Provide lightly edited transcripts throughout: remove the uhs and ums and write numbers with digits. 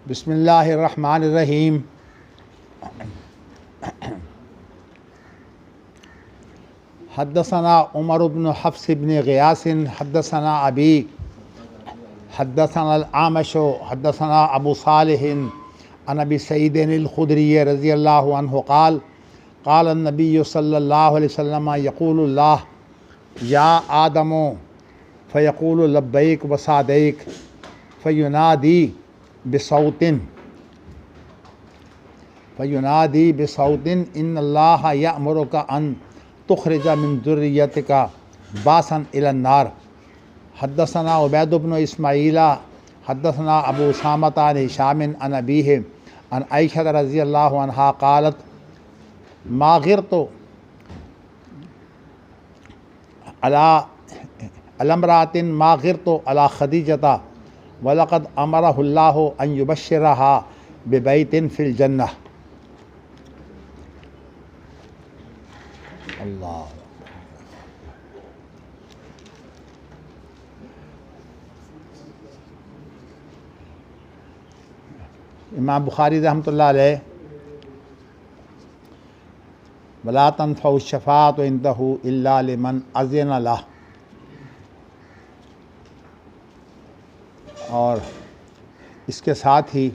बिस्मिल्लाहिर्रहमानिर्रहीम। हद्दसना उमर इब्न हफ्स इब्न गियासिन हद्दसना अबी हद्दसना अल-आमश हद्दसना अबू सालिहिन अन अबी सईद अल-खुदरी रज़ियल्लाहु अन्हु क़ाल क़ाल नबी सल्लल्लाहु अलैहि वसल्लम यक़ूलुल्लाह या आदमो फ़यक़ूलु लब्बैक व सादैक फ़युनादी बिसौतिन इन्नल्लाह यअमुरुका अन तुख़रिज मिन ज़ुर्रिय्यतिका बासन इलन नार। हद्दसना उबैद इब्न इस्माईल हद्दसना अबू उसामा अन हिशाम अन अबीहि अन आयशा रज़ियल्लाहु अन्हा क़ालत मा गिरतु अला अलम्रातिन मा गिरतु अला खदीजता वलक़द अमरहुल्लाहु अन युबश्शिरहा बिबैतिन फ़िल जन्नह। अल्लाह। इमाम बुखारी रहमतुल्लाह अलैह वला तनफ़उ शफ़ाअतु इंदहु इल्ला लिमन अज़िन लह, और इसके साथ ही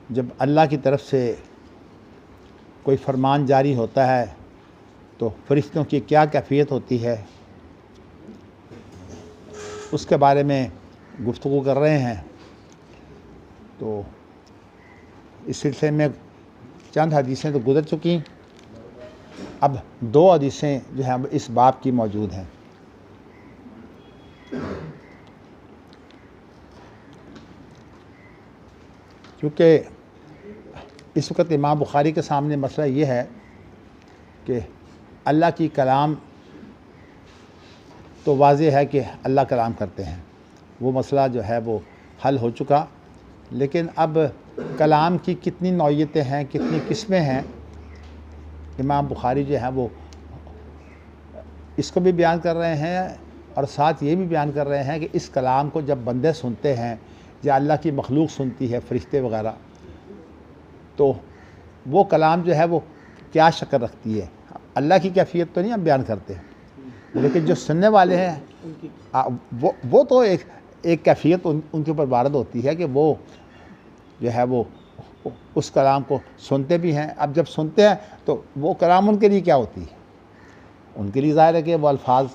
जब अल्लाह की तरफ से कोई फरमान जारी होता है तो फरिश्तों की क्या कैफियत होती है उसके बारे में गुफ्तगू कर रहे हैं। तो इस सिलसिले में चंद हदीसें तो गुज़र चुकी, अब दो हदीसें जो हैं इस बाब की मौजूद हैं। क्योंकि इस वक्त इमाम बुखारी के सामने मसला ये है कि अल्लाह की कलाम तो वाज़ेह है कि अल्लाह कलाम करते हैं, वो मसला जो है वो हल हो चुका। लेकिन अब कलाम की कितनी नौइयतें हैं, कितनी किस्में हैं, इमाम बुखारी जो है वो इसको भी बयान कर रहे हैं और साथ ये भी बयान कर रहे हैं कि इस कलाम को जब बंदे सुनते हैं या अल्लाह की मखलूक सुनती है, फरिश्ते वगैरह, तो वो कलाम जो है वो क्या शक्ल रखती है। अल्लाह की कैफियत तो नहीं हम बयान करते, लेकिन जो सुनने वाले हैं वो तो एक कैफियत उनके ऊपर वारद होती है कि वो जो है वो उस कलाम को सुनते भी हैं। अब जब सुनते हैं तो वो कलाम उनके लिए क्या होती है, उनके लिए ज़ाहिर है कि वो अल्फाज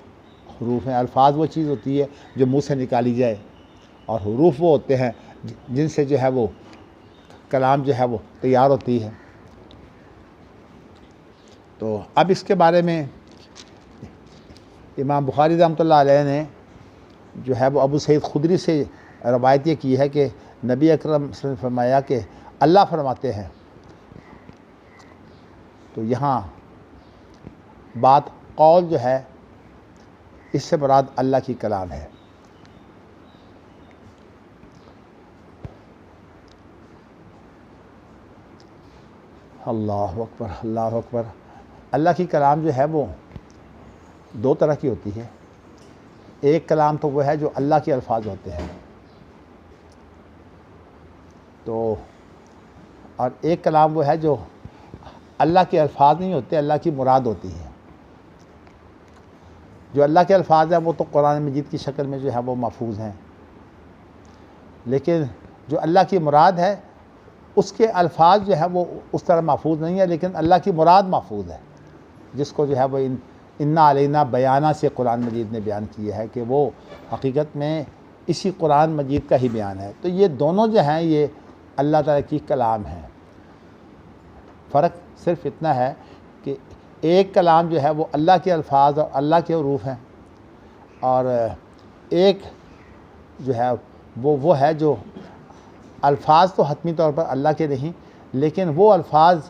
हरूफ हैं। अल्फाज वो चीज़ होती है जो मुँह से निकाली जाए, और हरूफ वो होते हैं जिनसे जो है वो कलाम जो है वो तैयार होती है। तो अब इसके बारे में इमाम बुखारी रहमतुल्लाह अलैह ने जो है वो अबू सईद खुदरी से रवायत ये की है कि नबी अकरम सल्लल्लाहु अलैहि वसल्लम ने फरमाया कि अल्लाह फरमाते हैं। तो यहाँ बात कौल जो है इससे मुराद अल्लाह की कलाम है। अल्लाहु अकबर, अल्लाहु अकबर। अल्लाह की कलाम जो है वो दो तरह की होती है। एक कलाम तो वो है जो अल्लाह के अल्फाज होते हैं, तो और एक कलाम वो है जो अल्लाह के अल्फाज नहीं होते, अल्लाह की मुराद होती है। जो अल्लाह के अल्फाज हैं वो तो कुरान मजीद की शक्ल में जो है वो महफूज हैं, लेकिन जो अल्लाह की मुराद है उसके अल्फाज जो है वो उस तरह महफूज नहीं है, लेकिन अल्लाह की मुराद महफूज है, जिसको जो है वो इन्ना अलैना बयाना से कुरान मजीद ने बयान किया है कि वो हकीकत में इसी कुरान मजीद का ही बयान है। तो ये दोनों जो हैं ये अल्लाह ताला की कलाम है। फ़र्क सिर्फ इतना है कि एक कलाम जो है वो अल्लाह के अल्फाज और अल्लाह के हरूफ हैं, और एक जो है वो है जो अल्फाज तो हतमी तौर पर अल्लाह के नहीं, लेकिन वो अल्फाज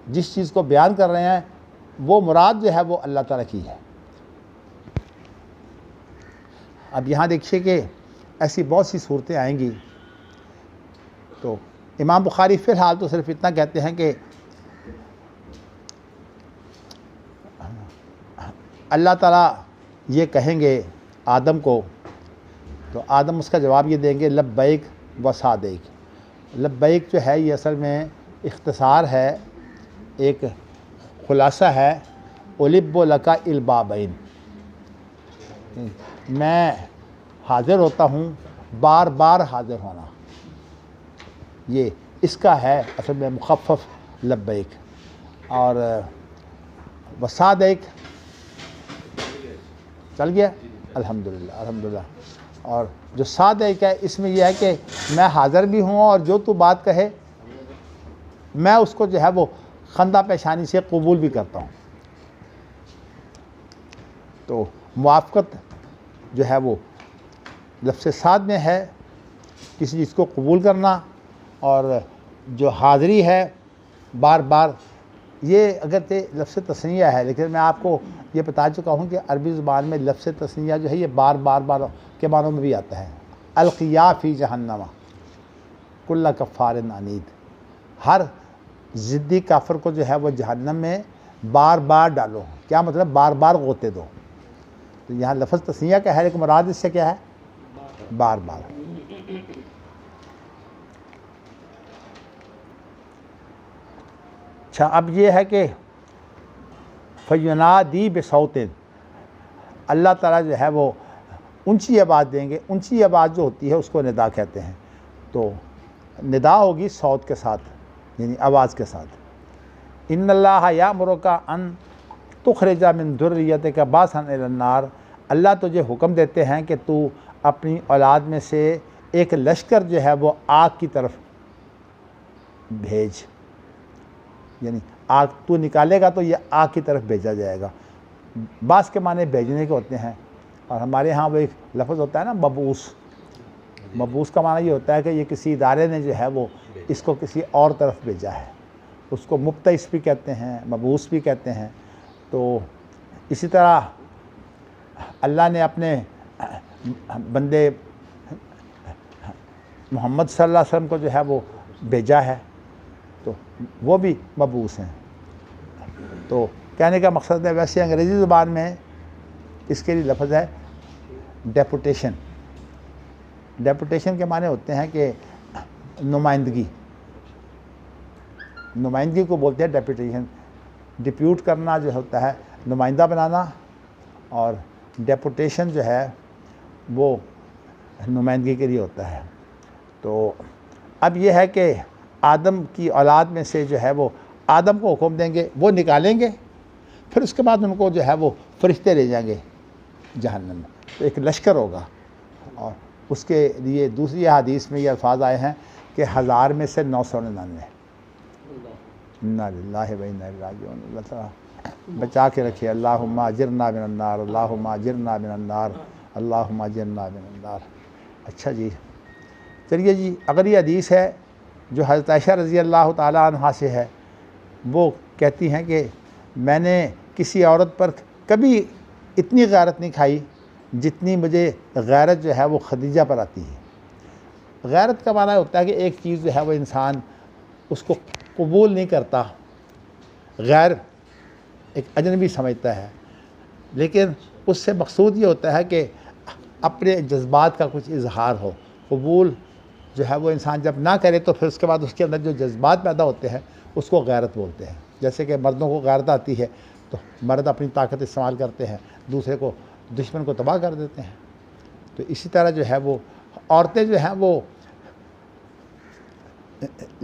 जिस चीज़ को बयान कर रहे हैं वो मुराद जो है वो अल्लाह ताला की है। अब यहाँ देखिए कि ऐसी बहुत सी सूरतें आएंगी। तो इमाम बुखारी फ़िलहाल तो सिर्फ इतना कहते हैं कि अल्लाह ताला ये कहेंगे आदम को, तो आदम उसका जवाब ये देंगे लब्बैक व सादिक। लब्बैक जो है ये असल में इख्तिसार है, एक खुलासा है। उलिब्बु लका इल्बाबैन, मैं हाज़िर होता हूँ, बार बार हाज़िर होना, ये इसका है असल में मुखफ़फ़ लब्बैक। और वसादिक चल गया, अल्हम्दुलिल्लाह अल्हम्दुलिल्लाह। और जो सादिक है इसमें यह है कि मैं हाज़िर भी हूँ और जो तू बात कहे मैं उसको जो है वो खंदा पेशानी से कबूल भी करता हूँ। तो मुआफ़क़त जो है वो लफ्ज़ साद में है, किसी चीज़ को कबूल करना, और जो हाज़िरी है बार बार, ये अगर ते लफ्ज़ तस्निया है, लेकिन मैं आपको ये बता चुका हूँ कि अरबी ज़ुबान में लफ्ज़ तस्निया जो है ये बार बार बार के मानों में भी आता है। अलक़िया फ़ी जहन्नमा कुल्ला कफ़ारिन अनीद, हर ज़िद्दी काफ़िर को जो है वो जहन्नम में बार बार डालो। क्या मतलब? बार बार गोते दो। तो यहाँ लफ्ज़ तस्निया का है, लेकिन मुराद इससे क्या है? बार बार। अच्छा, अब ये है कि फ़युनादी बिसौतिन, अल्लाह ताला जो है वो ऊंची आवाज़ देंगे। ऊंची आवाज़ जो होती है उसको निदा कहते हैं। तो निदा होगी सौत के साथ, यानी आवाज़ के साथ। इन्नल्लाह यामुरुका अन तुखरिजा मिन दुर्रियतिका बासन इलन नार, अल्लाह तुझे हुक्म देते हैं कि तू अपनी औलाद में से एक लश्कर जो है वो आग की तरफ भेज, यानी आग तू निकालेगा तो ये आग की तरफ भेजा जाएगा। बास के माने भेजने के होते हैं, और हमारे यहाँ वो एक लफ्ज़ होता है ना मबूस। मबूस का माना ये होता है कि ये किसी इदारे ने जो है वो इसको किसी और तरफ भेजा है, उसको मुब्तइस भी कहते हैं, मबूस भी कहते हैं। तो इसी तरह अल्लाह ने अपने बंदे मोहम्मद सल्लल्लाहु अलैहि वसल्लम को जो है वो भेजा है, तो वो भी मबूस हैं। तो कहने का मकसद है, वैसे अंग्रेज़ी ज़ुबान में इसके लिए लफ्ज़ है डेपुटेशन। डेपुटेशन के माने होते हैं कि नुमाइंदगी, नुमाइंदगी को बोलते हैं डेपुटेशन। डिप्यूट करना जो होता है नुमाइंदा बनाना, और डेपुटेशन जो है वो नुमाइंदगी के लिए होता है। तो अब यह है कि आदम की औलाद में से जो है वो आदम को हुक्म देंगे, वो निकालेंगे, फिर उसके बाद उनको जो है वो फरिश्ते ले जाएंगे जहन्नम में। तो एक लश्कर होगा, और उसके लिए दूसरी हदीस में ये अल्फाज आए हैं कि 1000 में से 999। इन्ना लिल्लाहि व इन्ना इलैहि राजिऊन। अल्लाह ताला बचा के रखे। अल्लाहुम्मा अजिरना मिनन नार, अल्लाहुम्मा अजिरना मिनन नार, अल्लाहुम्मा अजिरना मिनन नार। अच्छा जी, चलिए जी, अगली हदीस है जो हज़रत आयशा रज़ी अल्लाह ताला अन्हा से है। वो कहती हैं कि मैंने किसी औरत पर कभी इतनी गैरत नहीं खाई जितनी मुझे गैरत जो है वो खदीजा पर आती है। गैरत का माना होता है कि एक चीज़ जो है वो इंसान उसको कबूल नहीं करता, गैर एक अजनबी समझता है, लेकिन उससे मकसूद ये होता है कि अपने जज्बात का कुछ इजहार हो। कबूल जो है वो इंसान जब ना करे तो फिर उसके बाद उसके अंदर जो जज्बात पैदा होते हैं उसको गैरत बोलते हैं। जैसे कि मर्दों को गैरत आती है तो मर्द अपनी ताकत इस्तेमाल करते हैं, दूसरे को, दुश्मन को तबाह कर देते हैं। तो इसी तरह जो है वो औरतें जो हैं वो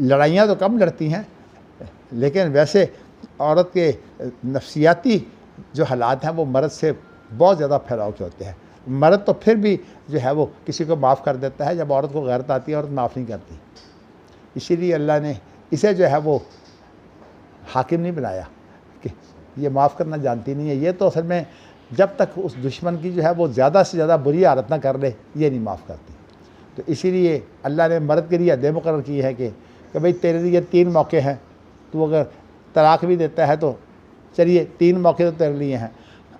लड़ाइयाँ तो कम लड़ती हैं, लेकिन वैसे औरत के नफ्सियाती जो हालात हैं वो मर्द से बहुत ज़्यादा फैलाव के होते हैं। मर्द तो फिर भी जो है वो किसी को माफ़ कर देता है, जब औरत को गैरत आती है औरत माफ़ नहीं करती। इसीलिए अल्लाह ने इसे जो है वो हाकिम नहीं बनाया कि ये माफ़ करना जानती नहीं है। ये तो असल में जब तक उस दुश्मन की जो है वो ज़्यादा से ज़्यादा बुरी हालत ना कर ले, ये नहीं माफ़ करती। तो इसीलिए अल्लाह ने मर्द के लिए हदें मुकर्रर की है कि भाई तेरे लिए 3 मौके हैं, तू अगर तलाक भी देता है तो चलिए 3 मौके तो तेरे लिए हैं।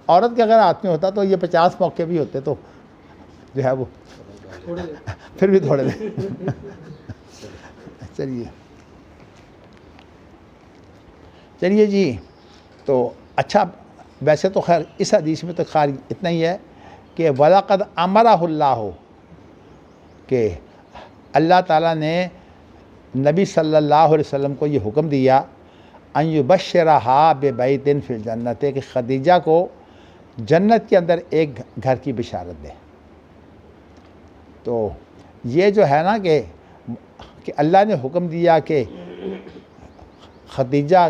औरत के अगर हाथ में होता तो ये 50 मौके भी होते तो जो है वो फिर भी थोड़े दें। चलिए जी, तो अच्छा, वैसे तो खैर इस हदीस में तो खैर इतना ही है कि वलक़द अमरहुल्लाह, कि अल्लाह ताला ने नबी सल्लल्लाहु अलैहि वसल्लम को ये हुक्म दिया अन युबश्शिरहा बिबैतिन फिल जन्नत कि खदीजा को जन्नत के अंदर एक घर की बिशारत दे। तो ये जो है ना कि अल्लाह ने हुक्म दिया कि खदीजा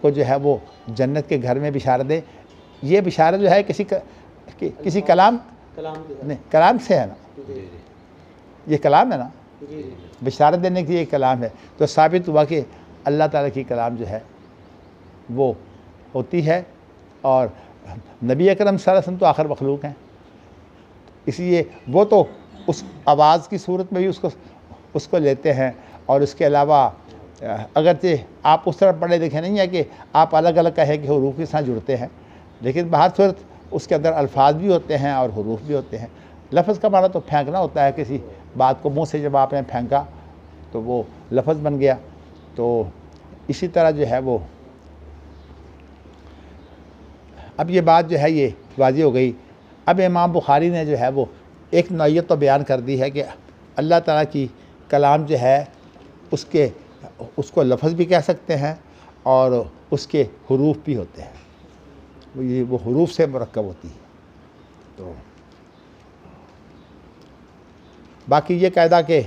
को जो है वो जन्नत के घर में बिशारत दे, ये बिशारत जो है किसी कलाम नहीं, कलाम से है ना, ये कलाम है ना, बिशारत देने की ये कलाम है। तो साबित हुआ कि अल्लाह ताला की कलाम जो है वो होती है और नबी अकरम सल्लल्लाहु अलैहि वसल्लम तो आखिर मखलूक हैं, इसलिए वो तो उस आवाज़ की सूरत में भी उसको लेते हैं। और उसके अलावा अगरचे आप उस तरह पढ़े लिखे नहीं है कि आप अलग अलग कहें कि हुरूफ के साथ जुड़ते हैं, लेकिन बाहर सूरत उसके अंदर अल्फाज भी होते हैं और हुरूफ भी होते हैं। लफ्ज़ का माना तो फेंकना होता है, किसी बात को मुंह से जब आपने फेंका तो वो लफ्ज़ बन गया। तो इसी तरह जो है वो अब ये बात जो है ये वाज़ी हो गई। अब इमाम बुखारी ने जो है वो एक नौइयत तो बयान कर दी है कि अल्लाह ताला की कलाम जो है उसको लफ्ज़ भी कह सकते हैं और उसके हुरूफ भी होते हैं, वो हुरूफ से मुरक्कब होती है। तो बाकी ये कायदा कि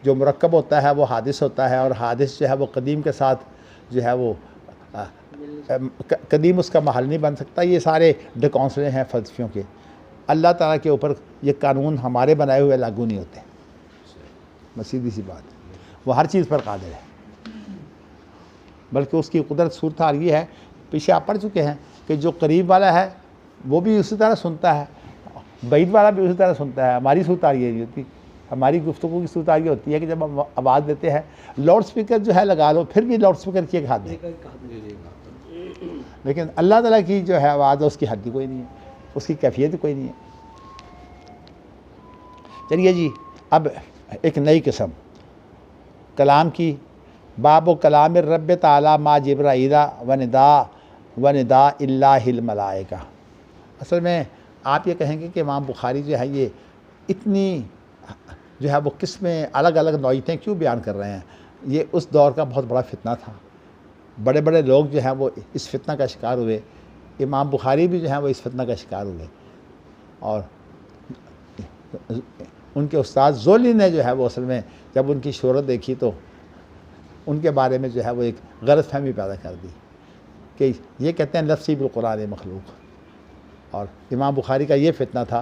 जो मुरक्कब होता है वो हादिस होता है, और हादिस जो है वो कदीम के साथ जो है वो कदीम उसका महल नहीं बन सकता। ये सारे ढकौंसले हैं फ़लसफियों के। अल्लाह ताला के ऊपर ये कानून हमारे बनाए हुए लागू नहीं होते। बस सीधी सी बात, वो हर चीज़ पर कादिर है, बल्कि उसकी कुदरत सूरत हाल ये है, पीछे आप पढ़ चुके हैं कि जो करीब वाला है वो भी उसी तरह सुनता है, बैद वाला भी उसी तरह सुनता है। हमारी सूरत हाल ये नहीं होती, हमारी गुफ्तगू की सूरत हाल ये होती है कि जब हम आवाज़ देते हैं, लाउड स्पीकर जो है लगा लो, फिर भी लाउड स्पीकर की एक हद है, लेकिन अल्लाह ताला की जो है आवाज़ है उसकी हद कोई नहीं है, उसकी कैफियत कोई नहीं है। चलिए जी, अब एक नई किस्म कलाम की, बाब कलाम रब ताला मा जिब्राइला वनिदा इल्लाहिल मलाइका। असल में आप ये कहेंगे कि इमाम बुखारी जो है ये इतनी जो है वो किस्में अलग अलग नौइयतें क्यों बयान कर रहे हैं। ये उस दौर का बहुत बड़ा फितना था, बड़े बड़े लोग जो हैं वो इस फितना का शिकार हुए। इमाम बुखारी भी जो है वो इस फितना का शिकार हुए, और उनके उस्ताद ज़ोली ने जो है वो असल में जब उनकी शोहरत देखी तो उनके बारे में जो है वो एक गलतफहमी पैदा कर दी कि ये कहते हैं लफ्ज़ी बिल कुरान मखलूक। और इमाम बुखारी का ये फितना था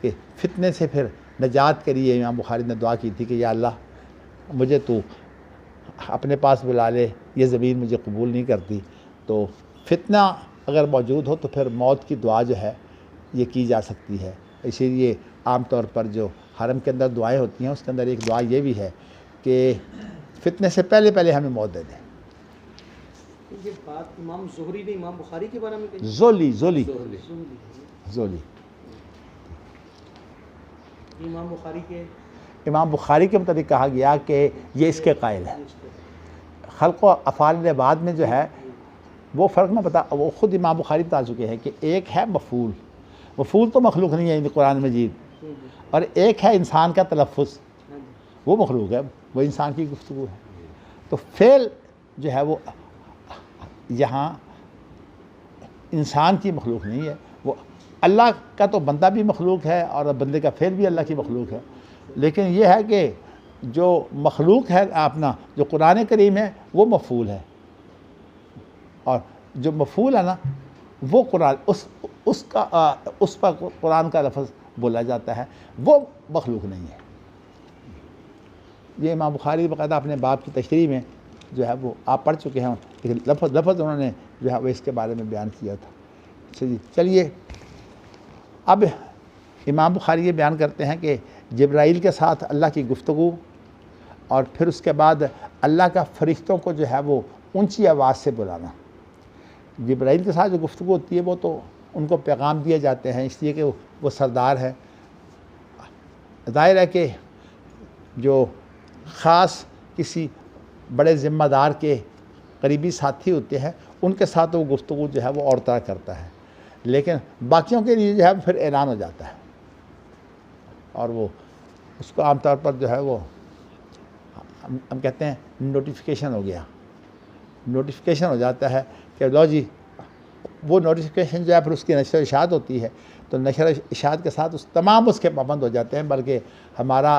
कि फितने से फिर निजात के लिए इमाम बुखारी ने दुआ की थी कि या अल्लाह मुझे तू अपने पास बुला ले, ये ज़मीन मुझे कबूल नहीं करती। तो फितना अगर मौजूद हो तो फिर मौत की दुआ जो है ये की जा सकती है। इसीलिए आम तौर पर जो हरम के अंदर दुआएं होती हैं उसके अंदर एक दुआ ये भी है कि फितने से पहले पहले हमें मौत दे दें। ये बात इमाम ज़ुहरी ने इमाम बुखारी के बारे में कही? ज़ोली इमाम बुखारी के मुताबिक कहा गया कि ये इसके कायल है। खल्क़ व अफ़ाल बाद में जो है वो फ़र्क ना बता, वो ख़ुद इमाम बुखारी बता चुके हैं कि एक है मफ़ूल तो मखलूक नहीं है कुरान मजीद, और एक है इंसान का तलफ़्फ़ुज़, वो मखलूक है, वो इंसान की गुफ्तगू है। तो फ़ेल जो है वो यहाँ इंसान की मखलूक नहीं है, वो अल्लाह का तो बंदा भी मखलूक है और बंदे का फ़ेल भी अल्लाह की मखलूक है। लेकिन यह है कि जो मखलूक है अपना जो कुरान करीम है वो मफ़ूल है, और जो मफ़ूल है ना वो कुरान उस पर कुरान का लफ्ज़ बोला जाता है, वो मखलूक नहीं है। ये इमाम बुखारी बाकायदा अपने बाप की तशरीह में जो है वो आप पढ़ चुके हैं, लेकिन लफ्ज़ उन्होंने जो है वो इसके बारे में बयान किया था। चलिए, अब इमाम बुखारी ये बयान करते हैं कि जिब्राइल के साथ अल्लाह की गुफ्तगू, और फिर उसके बाद अल्लाह का फरिश्तों को जो है वो ऊंची आवाज़ से बुलाना। जिब्राइल के साथ जो गुफ्तगू होती है वो तो उनको पैगाम दिए जाते हैं, इसलिए कि वो सरदार है। ज़ाहिर है कि जो ख़ास किसी बड़े ज़िम्मेदार के करीबी साथी होते हैं उनके साथ वो गुफ्तगू जो है वो और तरह करता है, लेकिन बाकियों के लिए जो है फिर ऐलान हो जाता है, और वो उसको आमतौर पर जो है वो हम कहते हैं नोटिफिकेशन हो गया, नोटिफिकेशन हो जाता है कि लो जी, वो नोटिफिकेशन जो है फिर उसकी नशर इशात होती है, तो नशर इशात के साथ उस तमाम उसके पाबंद हो जाते हैं। बल्कि हमारा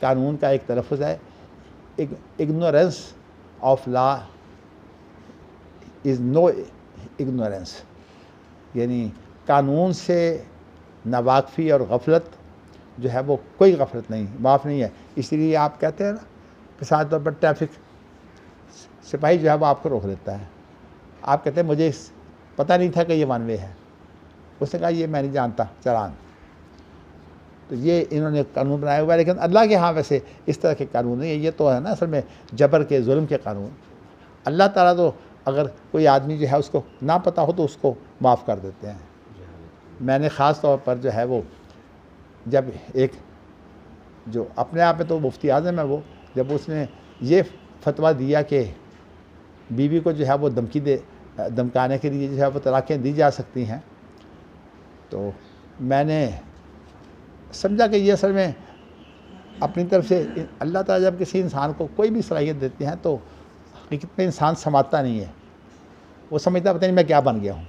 कानून का एक तलफ़्फ़ुज़ है, ignorance of law is no ignorance, यानी कानून से नावाकफ़ी और गफलत जो है वो कोई गफलत नहीं, माफ़ नहीं है। इसलिए आप कहते हैं ना, मिसाल तौर पर ट्रैफिक सिपाही जो है वो आपको रोक देता है, आप कहते हैं मुझे पता नहीं था कि ये वन वे है, उसने कहा ये मैं नहीं जानता, चालान। तो ये इन्होंने कानून बनाया हुआ है, लेकिन अल्लाह के यहाँ वैसे इस तरह के कानून नहीं है। ये तो है ना असल में जबर के, जुल्म के कानून। अल्लाह ताला तो अगर कोई आदमी जो है उसको ना पता हो तो उसको माफ़ कर देते हैं। मैंने ख़ास तौर पर जो है वो, जब एक जो अपने आप में तो मुफ्ती आज़म है, वो जब उसने ये फतवा दिया कि बीवी को जो है वो धमकाने के लिए जो है वो तलाक़ें दी जा सकती हैं, तो मैंने समझा कि ये असल में अपनी तरफ से अल्लाह ताला जब किसी इंसान को कोई भी सलाहियत देते हैं तो हकीकत में इंसान समाता नहीं है, वो समझता पता नहीं मैं क्या बन गया हूँ।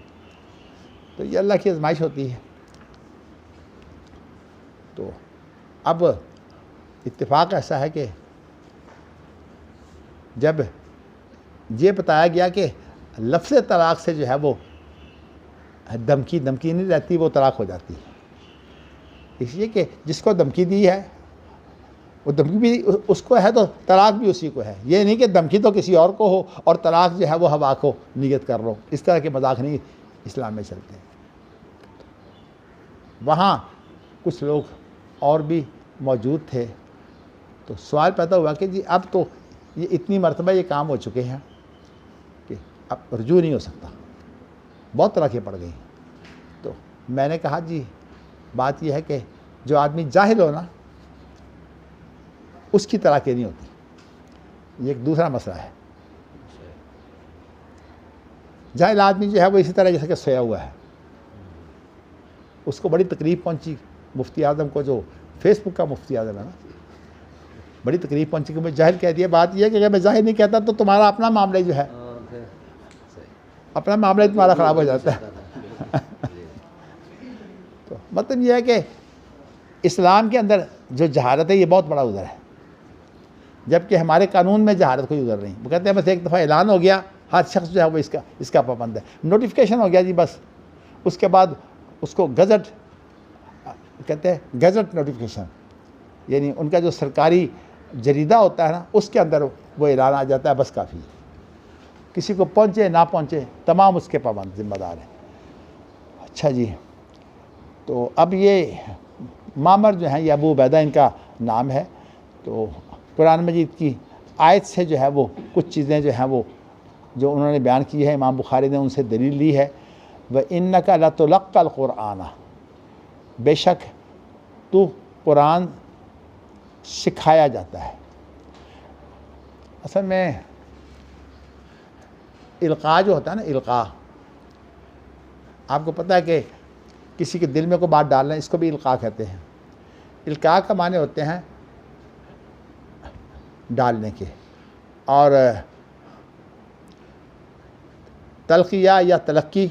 तो ये अल्लाह की आजमाइश होती है। तो अब इत्तेफाक ऐसा है कि जब ये बताया गया कि लफ्ज़ तलाक़ से जो है वो धमकी नहीं रहती, वो तलाक़ हो जाती है। इसलिए कि जिसको धमकी दी है वो धमकी भी उसको है तो तलाक़ भी उसी को है। ये नहीं कि धमकी तो किसी और को हो और तलाक़ जो है वो हवा को नियत कर लो, इस तरह के मजाक नहीं इस्लाम में चलते हैं। वहाँ कुछ लोग और भी मौजूद थे, तो सवाल पैदा हुआ कि जी अब तो ये इतनी मरतबा ये काम हो चुके हैं कि अब रुजू नहीं हो सकता, बहुत तलाक़ें पड़ गई। तो मैंने कहा जी बात यह है कि जो आदमी जाहिल हो ना, उसकी तलाक़ें नहीं होती। ये एक दूसरा मसला है। जाहिल आदमी जो है वो इसी तरह जैसे कि सोया हुआ है, उसको बड़ी तकलीफ़ पहुंची मुफ्ती आज़म को, जो फेसबुक का मुफ्ती आज़म है ना, बड़ी तकलीफ़ पहुंची कि मैं जाहिल कह दिया। बात यह है कि अगर मैं जाहिल नहीं कहता तो तुम्हारा अपना मामला जो है, अपना मामला तुम्हारा ख़राब हो जाता है। तो मतलब यह है कि इस्लाम के अंदर जो जहालत है ये बहुत बड़ा उज़र है, जबकि हमारे कानून में जहालत कोई उज़र नहीं। वो कहते हैं बस एक दफ़ा ऐलान हो गया, हर शख्स जो है वो इसका पाबंद है। नोटिफिकेशन हो गया जी, बस उसके बाद उसको गज़ट कहते हैं, गज़ट नोटिफिकेशन, यानी उनका जो सरकारी जरीदा होता है ना, उसके अंदर वो ऐलान आ जाता है, बस काफ़ी है। किसी को पहुँचे ना पहुँचे तमाम उसके पाबंद ज़िम्मेदार हैं। अच्छा जी, तो अब ये मामर जो है, ये अबू उबैदा इनका नाम है। तो कुरान मजीद की आयत से जो है वो कुछ चीज़ें जो हैं वो जो उन्होंने बयान की है, इमाम बुखारी ने उनसे दलील ली है। व इन्नका लतुलक्कल कुरआना, बेशक तू कुरान सिखाया जाता है। असल में इल्क़ा जो होता है ना, इल्क़ा, आपको पता है कि किसी के दिल में कोई बात डालना, इसको भी इल्क़ा कहते हैं। इल्क़ा का माने होते हैं डालने के, और तलक़िया या तलक्की,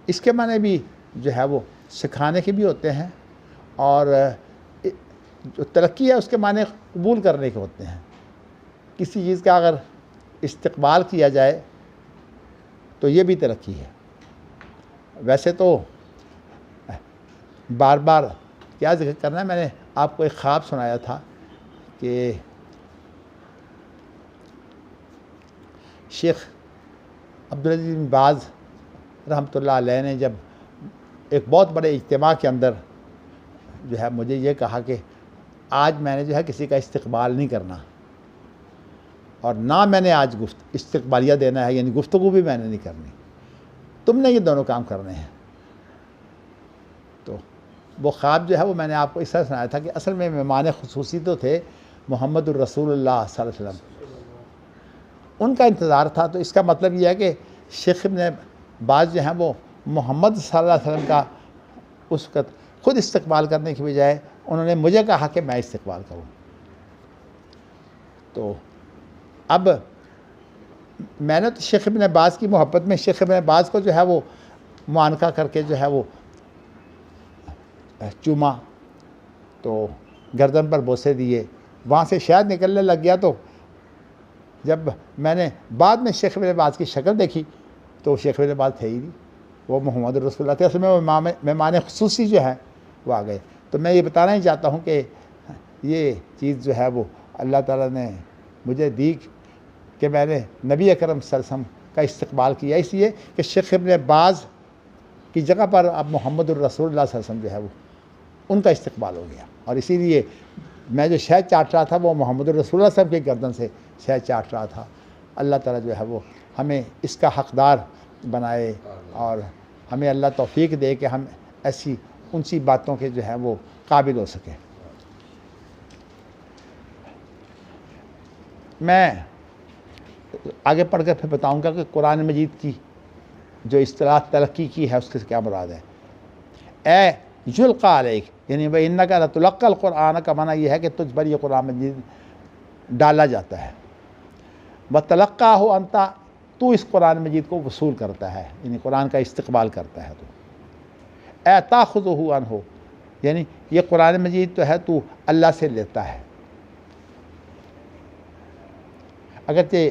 इसके माने भी जो है वो सिखाने के भी होते हैं, और जो तलक्की है उसके माने कबूल करने के होते हैं। किसी चीज़ का अगर इस्तक़बाल किया जाए तो ये भी तरक्की है। वैसे तो बार बार क्या जिक्र करना है, मैंने आपको एक ख्वाब सुनाया था कि शेख अब्दुल अज़ीज़ बिन बाज़ रहमतुल्लाह अलैह ने जब एक बहुत बड़े इज्तिमा के अंदर जो है मुझे ये कहा कि आज मैंने जो है किसी का इस्तक़बाल नहीं करना, और ना मैंने आज इस्तक़बालिया देना है, यानी गुफ्तगू भी मैंने नहीं करनी, तुमने ये दोनों काम करने हैं। तो वो ख्वाब जो है वो मैंने आपको इस तरह सुनाया था कि असल में मेहमान खुसूसी तो थे मुहम्मदुर रसूलुल्लाह सल्लल्लाहु अलैहि वसल्लम, उनका इंतज़ार था। तो इसका मतलब ये है कि शेख इब्न बाज़ जो हैं वो मोहम्मद सल्लल्लाहु अलैहि वसल्लम का उस वक्त ख़ुद इस्तकबाल करने की बजाय उन्होंने मुझे कहा कि मैं इस्तकबाल करूँ। तो अब मैंने तो शेख इब्न बाज़ की मोहब्बत में शेख इब्न बाज़ को जो है वो मुआनका करके जो है वो चूमा, तो गर्दन पर बोसे दिए, वहाँ से शायद निकलने लग गया। तो जब मैंने बाद में शेख इब्न बाज़ की शक्ल देखी तो शेख इब्न बाज़ थे ही नहीं, वो मोहम्मद रसूलुल्लाह थे। असल में वो मेहमान ख़ुसूसी जो है वो आ गए। तो मैं ये बताना ही चाहता हूँ कि ये चीज़ जो है वो अल्लाह ताला ने मुझे दी कि मैंने नबी अकरम सल्लल्लाहु अलैहि वसल्लम का इस्तकबाल किया, इसलिए कि शेख इब्न बाज़ की जगह पर अब मोहम्मद रसूलुल्लाह सल्लल्लाहु अलैहि वसल्लम जो है वो उनका इस्तकबाल हो गया। और इसीलिए मैं जो शहद चाट रहा था वो मोहम्मद रसूलुल्लाह सल्लल्लाहु अलैहि वसल्लम की गर्दन से शहद चाट रहा था। अल्लाह ताला जो है वो हमें इसका हक़दार बनाए और हमें अल्लाह तौफ़ीक दे कि हम ऐसी ऊंची बातों के जो है वो काबिल हो सकें। मैं आगे पढ़ कर फिर बताऊंगा कि कुरान मजीद की जो इस्तिलाह तरक्की की है उसके क्या मुराद है। ए युल्क़ा अलैक, यानी वह इन्नका लतुलक़्क़ल कुरान का माना यह है कि तुझ पर यह कुरान मजीद डाला जाता है। व तलक्का हो अंता, तू इस कुरान मजीद को वसूल करता है, यानी कुरान का इस्तकबाल करता है। तो ए ताख़ुज़ुहु अन्हु, यानी ये कुरान मजीद तो है तू अल्लाह से लेता है। अगरचे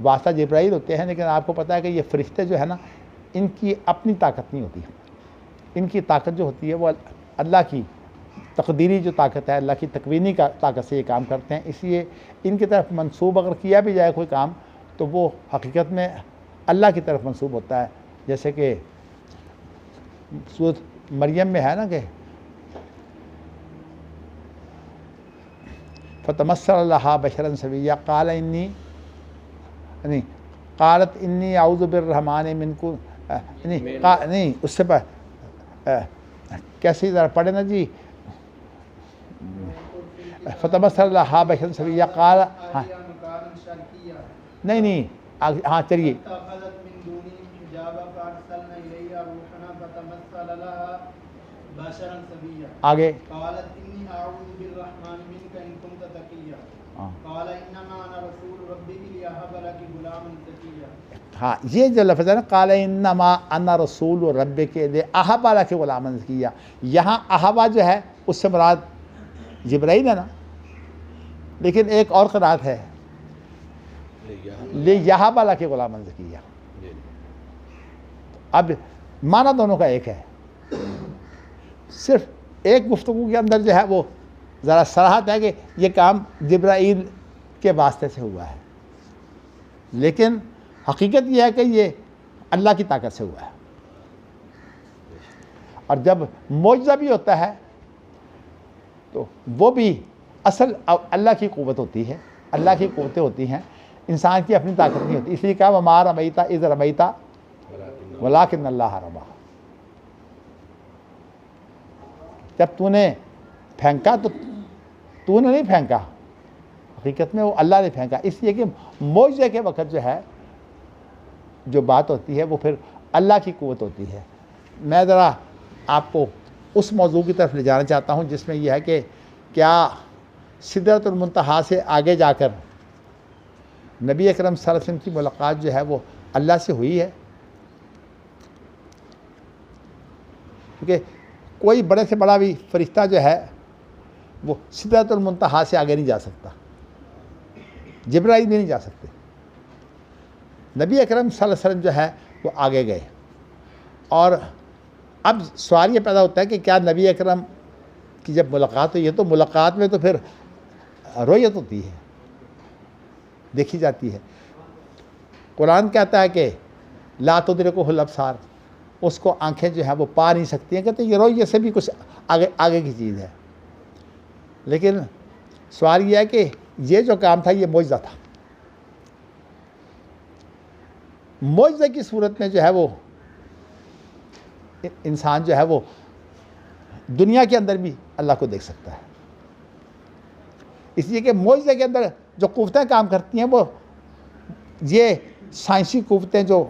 वास्ता जिब्राइल होते हैं, लेकिन आपको पता है कि ये फ़रिश्ते जो है ना, इनकी अपनी ताकत नहीं होती। इनकी ताकत जो होती है वो अल्लाह की तकदीरी जो ताकत है, अल्लाह की तकवीनी का ताकत से ये काम करते हैं। इसलिए इनकी तरफ मंसूब अगर किया भी जाए कोई काम तो वो हकीकत में अल्लाह की तरफ मंसूब होता है। जैसे कि सूरत मरियम में है ना कि फ़तमस्सल लहा बशरन सविय्या क़ाल इन्नी नहीं क़ालत इन्नी अऊज़ु बिर्रहमानि मिनकुम नहीं उससे पर कैसे ज़रा पढ़े ना जी, फ़तमस्सल लहा बशरन सविय्या क़ाल, हाँ नहीं हाँ चलिए आगे हाँ ये जो लफ्ज़ है ना काल इन्नमा अन्ना रसूल रब्बिके लिया अहबा लकी गुलामन ज़किय्या, यहाँ अहबा जो है उससे मुराद जिब्राइल है ना, लेकिन एक और क़राअत है ले यहबा लकी गुलामन ज़किय्या। अब माना दोनों का एक है, सिर्फ एक गुफ्तगू के अंदर जो है वो ज़रा सराहत है कि ये काम जिब्राइल के वास्ते से हुआ है, लेकिन हकीकत यह है कि ये अल्लाह की ताकत से हुआ है। और जब मौजज़ा भी होता है तो वो भी असल अल्लाह की क़ुव्वत होती है, अल्लाह की क़ुव्वतें होती हैं, इंसान की अपनी ताकत नहीं होती। इसलिए कहा वमा रमैता इज़ रमैता वलाकिन अल्लाह रमा, जब तूने फेंका तो तूने नहीं फेंका, हकीकत में वो अल्लाह ने फेंका। इसलिए कि मौजज़े के वक़्त जो है जो बात होती है वो फिर अल्लाह की क़ुव्वत होती है। मैं ज़रा आपको उस मौजू की तरफ ले जाना चाहता हूँ जिसमें यह है कि क्या सिदरतुल मुंतहा से आगे जाकर नबी अकरम सल्लल्लाहु अलैहि वसल्लम की मुलाकात जो है वो अल्लाह से हुई है। क्योंकि कोई बड़े से बड़ा भी फरिश्ता जो है वो सिदरतुल मुंतहा से आगे नहीं जा सकता, जिब्राइल भी नहीं जा सकते। नबी अकरम सल्लल्लाहु अलैहि वसल्लम जो है वो आगे गए। और अब सवाल ये पैदा होता है कि क्या नबी अकरम की जब मुलाकात हुई है तो मुलाकात में तो फिर रोयत होती है, देखी जाती है। कुरान कहता है कि ला तुदरिकुहुल अब्सार, उसको आंखें जो है वो पा नहीं सकती हैं। कहते ये रोयत से भी कुछ आगे की चीज़ है। लेकिन सवाल यह है कि ये जो काम था ये मौजज़ा था। मौजज़े की सूरत में जो है वो इंसान जो है वो दुनिया के अंदर भी अल्लाह को देख सकता है। इसलिए कि मौजज़े के अंदर जो क़ुव्वतें काम करती हैं वो ये साइंसी क़ुव्वतें जो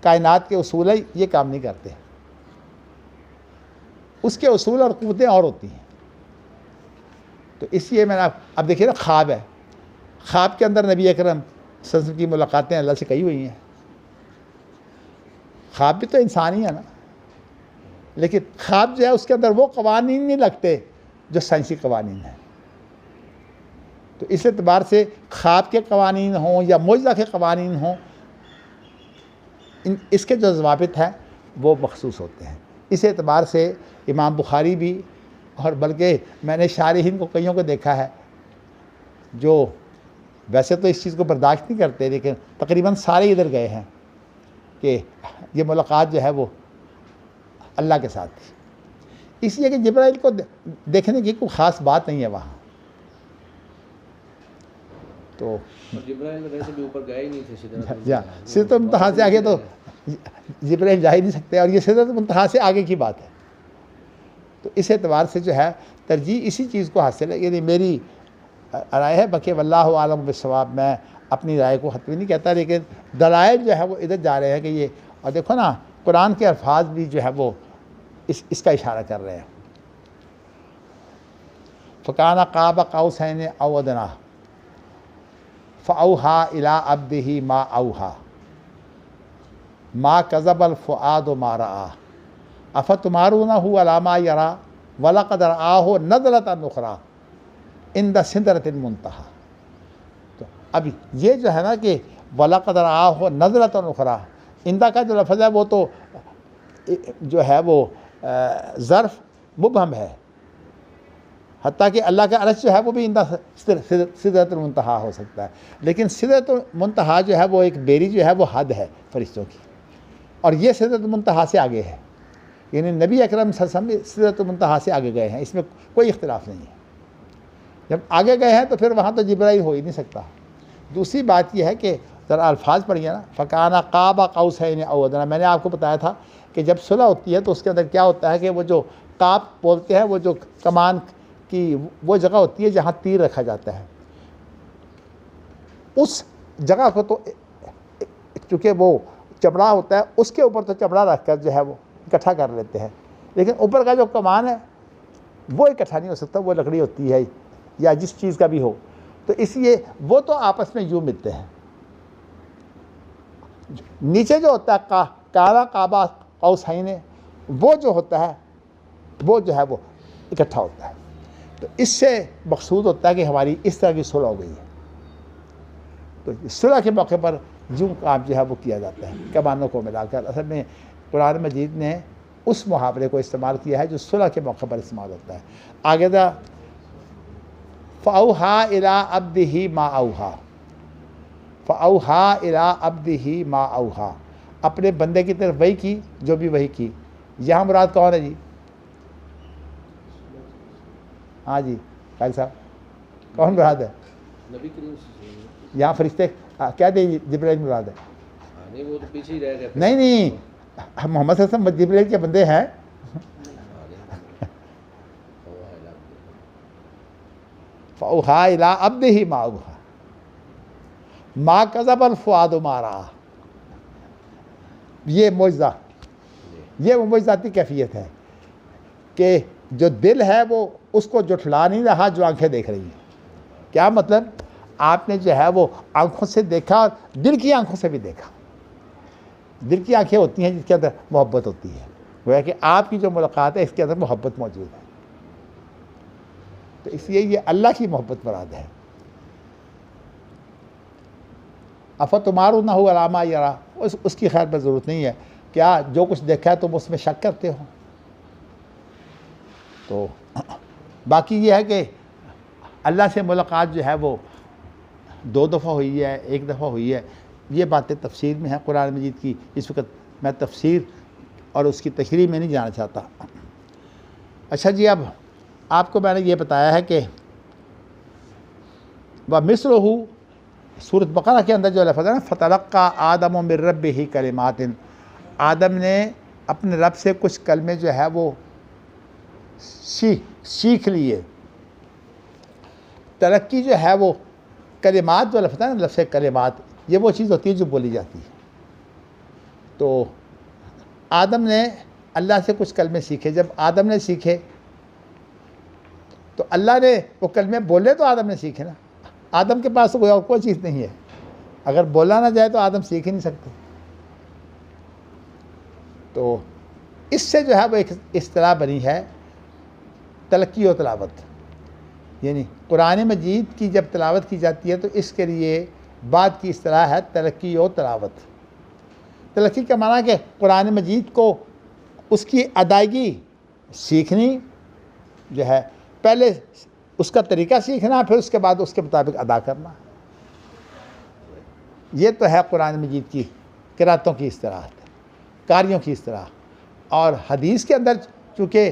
कायनात के उसूल है ये काम नहीं करते। उसके उसूल और क़ुव्वतें और होती हैं। तो इसलिए मैंने अब देखिए ना, ख्वाब है, ख्वाब के अंदर नबी अकरम सल्लल्लाहु अलैहि वसल्लम की मुलाकातें अल्लाह से कही हुई हैं। ख्वाब भी तो इंसान ही है ना, लेकिन ख्वाब जो है उसके अंदर वो कवानीन नहीं लगते जो साइंसी कवानीन हैं। तो इस एतबार से ख्वाब के कवानीन हों या मौजज़ा के कवानीन हों, इसके जो ज़वाबित हैं वो मखसूस होते हैं। इस एतबार से इमाम बुखारी भी, और बल्कि मैंने शारिहीन को कईयों को देखा है जो वैसे तो इस चीज़ को बर्दाश्त नहीं करते, लेकिन तकरीबन सारे इधर गए हैं कि ये मुलाकात जो है वो अल्लाह के साथ थी। इसलिए कि जिब्राइल को देखने की कोई ख़ास बात नहीं है वहाँ। तो जिब्राइल वैसे भी ऊपर गए ही नहीं थे, सिदरतुल मुंतहा से आगे तो जिब्राइल जा ही नहीं सकते, और ये सिदरतुल मुंतहा से आगे की बात है। तो इस एतबार से जो है तरजीह इसी चीज़ को हासिल है। यानी मेरी राय है, बाकी वल्लाहु आलम बिस्सवाब, मैं अपनी राय को हतमी नहीं कहता, लेकिन दलाइल जो है वो इधर जा रहे हैं कि ये, और देखो ना कुरान के अल्फाज भी जो है वो इसका इशारा कर रहे हैं। फ़काना क़ाब क़ौसैन औ अदना फ़अौहा इला अब्दिही मा औहा मा कज़बल फ़ुआदु मा रआ अफ़तुमारूनहु अला मा यरा वलक़द रआहु नज़लतन उख़रा इंद सिदरतिल मुंतहा। तो अब ये जो है ना कि वलक़द रआहु नज़लतन उख़रा, इंदा का जो लफ्ज़ है वो तो जो है वो ज़र्फ़ मुबहम है, हत्ता कि अल्लाह का अर्श जो है वो भी इंदा सिदरतुल मुंतहा हो सकता है। लेकिन सिदरतुल मुंतहा जो है वो एक बेरी जो है वो हद है फरिश्तों की, और ये सिदरतुल मुंतहा से आगे है। यानी नबी अकरम सल्लल्लाहु अलैहि वसल्लम सिदरतुल मुंतहा से आगे गए हैं, इसमें कोई इख्तिलाफ नहीं है। जब आगे गए हैं तो फिर वहाँ तो जिब्राइल हो ही नहीं सकता। दूसरी बात यह है कि ज़रा अल्फाज पढ़िए ना, फ़काना क़ाब क़ौसैन औ अदना। मैंने आपको बताया था कि जब सुलह होती है तो उसके अंदर क्या होता है कि वो जो काब बोलते हैं, वो जो कमान की वो जगह होती है जहाँ तीर रखा जाता है, उस जगह को तो चूँकि वो चमड़ा होता है उसके ऊपर तो चमड़ा रख कर जो है वो इकट्ठा कर लेते हैं, लेकिन ऊपर का जो कमान है वो इकट्ठा नहीं हो सकता, वो लकड़ी होती है या जिस चीज़ का भी हो। तो इसलिए वो तो आपस में यूँ मिलते हैं। नीचे जो होता है काला काबा कौसैन, वो जो होता है वो जो है वो इकट्ठा होता है। तो इससे मकसूद होता है कि हमारी इस तरह की सुलह हो गई है। तो सुलह के मौके पर यूँ काम जो है वो किया जाता है कमानों को मिलाकर। असल में कुरान मजीद ने उस मुहावरे को इस्तेमाल किया है जो सुलह के मौके पर इस्तेमाल होता है। आगे दा फ़अौहा इला अब्दिही मा औहा, फ़अौहा इला अब्दिही मा औहा, अपने बंदे की तरफ वही की जो भी वही की। यहाँ मुराद कौन है जी? हाँ जी कायल साहब, कौन मुराद है? नबी करीम यहाँ फरिश्ते क्या दे जिब्राइल मुराद है? नहीं वो तो पीछे ही रह गए। नहीं नहीं, हम मोहम्मद सल्लल्लाहु अलैहि वसल्लम जिब्राइल के बंदे हैं। फ़अौहा इला अब्दिही मा औहा मा कज़बल फ़ुआदु मा रआ। ये मुअज़्ज़ा, ये वो मुअज़्ज़ाती कैफियत है कि जो दिल है वो उसको जुठला नहीं रहा जो आंखें देख रही हैं। क्या मतलब? आपने जो है वो आंखों से देखा और दिल की आंखों से भी देखा। दिल की आंखें होती हैं जिसके अंदर मोहब्बत होती है, गोया कि आपकी जो मुलाकात है इसके अंदर मोहब्बत मौजूद है। तो इसलिए ये अल्लाह की मोहब्बत मुराद है। अफ़तुमारूनहु अला मा यरा, उसकी खैर पर ज़रूरत नहीं है। क्या जो कुछ देखा है तुम उसमें शक करते हो? तो बाकी ये है कि अल्लाह से मुलाकात जो है वो 2 दफ़ा हुई है, 1 दफ़ा हुई है, ये बातें तफसीर में हैं कुरान मजीद की। इस वक्त मैं तफसीर और उसकी तशरीह में नहीं जाना चाहता। अच्छा जी, अब आपको मैंने ये बताया है कि व मिस्लहु सूरत बकरा के अंदर जो लफ्ज़ है ना, फ़तलक्का आदम मिन रब्बिही कलिमातिन, आदम ने अपने रब से कुछ कलमे जो है वो सीख लिए। तरक्की जो है वो कलिमात जो लफ्ज़ है ना, लफ्ज़ कलिमात, ये वो चीज़ होती है जो बोली जाती है। तो आदम ने अल्लाह से कुछ कलमे सीखे। जब आदम ने सीखे तो अल्लाह ने वो कलमे बोले तो आदम ने सीखे ना। आदम के पास तो कोई और कोई चीज़ नहीं है, अगर बोला ना जाए तो आदम सीख ही नहीं सकते। तो इससे जो है वो एक इस्तिलाह बनी है तलक़ी व तिलावत, यानी कुरान मजीद की जब तिलावत की जाती है तो इसके लिए बाद की इस्तिलाह है तलक़ी व तिलावत। तलक़ी का माना कि कुरान मजीद को उसकी अदायगी सीखनी जो है, पहले उसका तरीक़ा सीखना, फिर उसके बाद उसके मुताबिक अदा करना। ये तो है कुरान मजीद की क़िराअतों की इस्तिलाह, कारियों की इस्तिलाह। और हदीस के अंदर चूँकि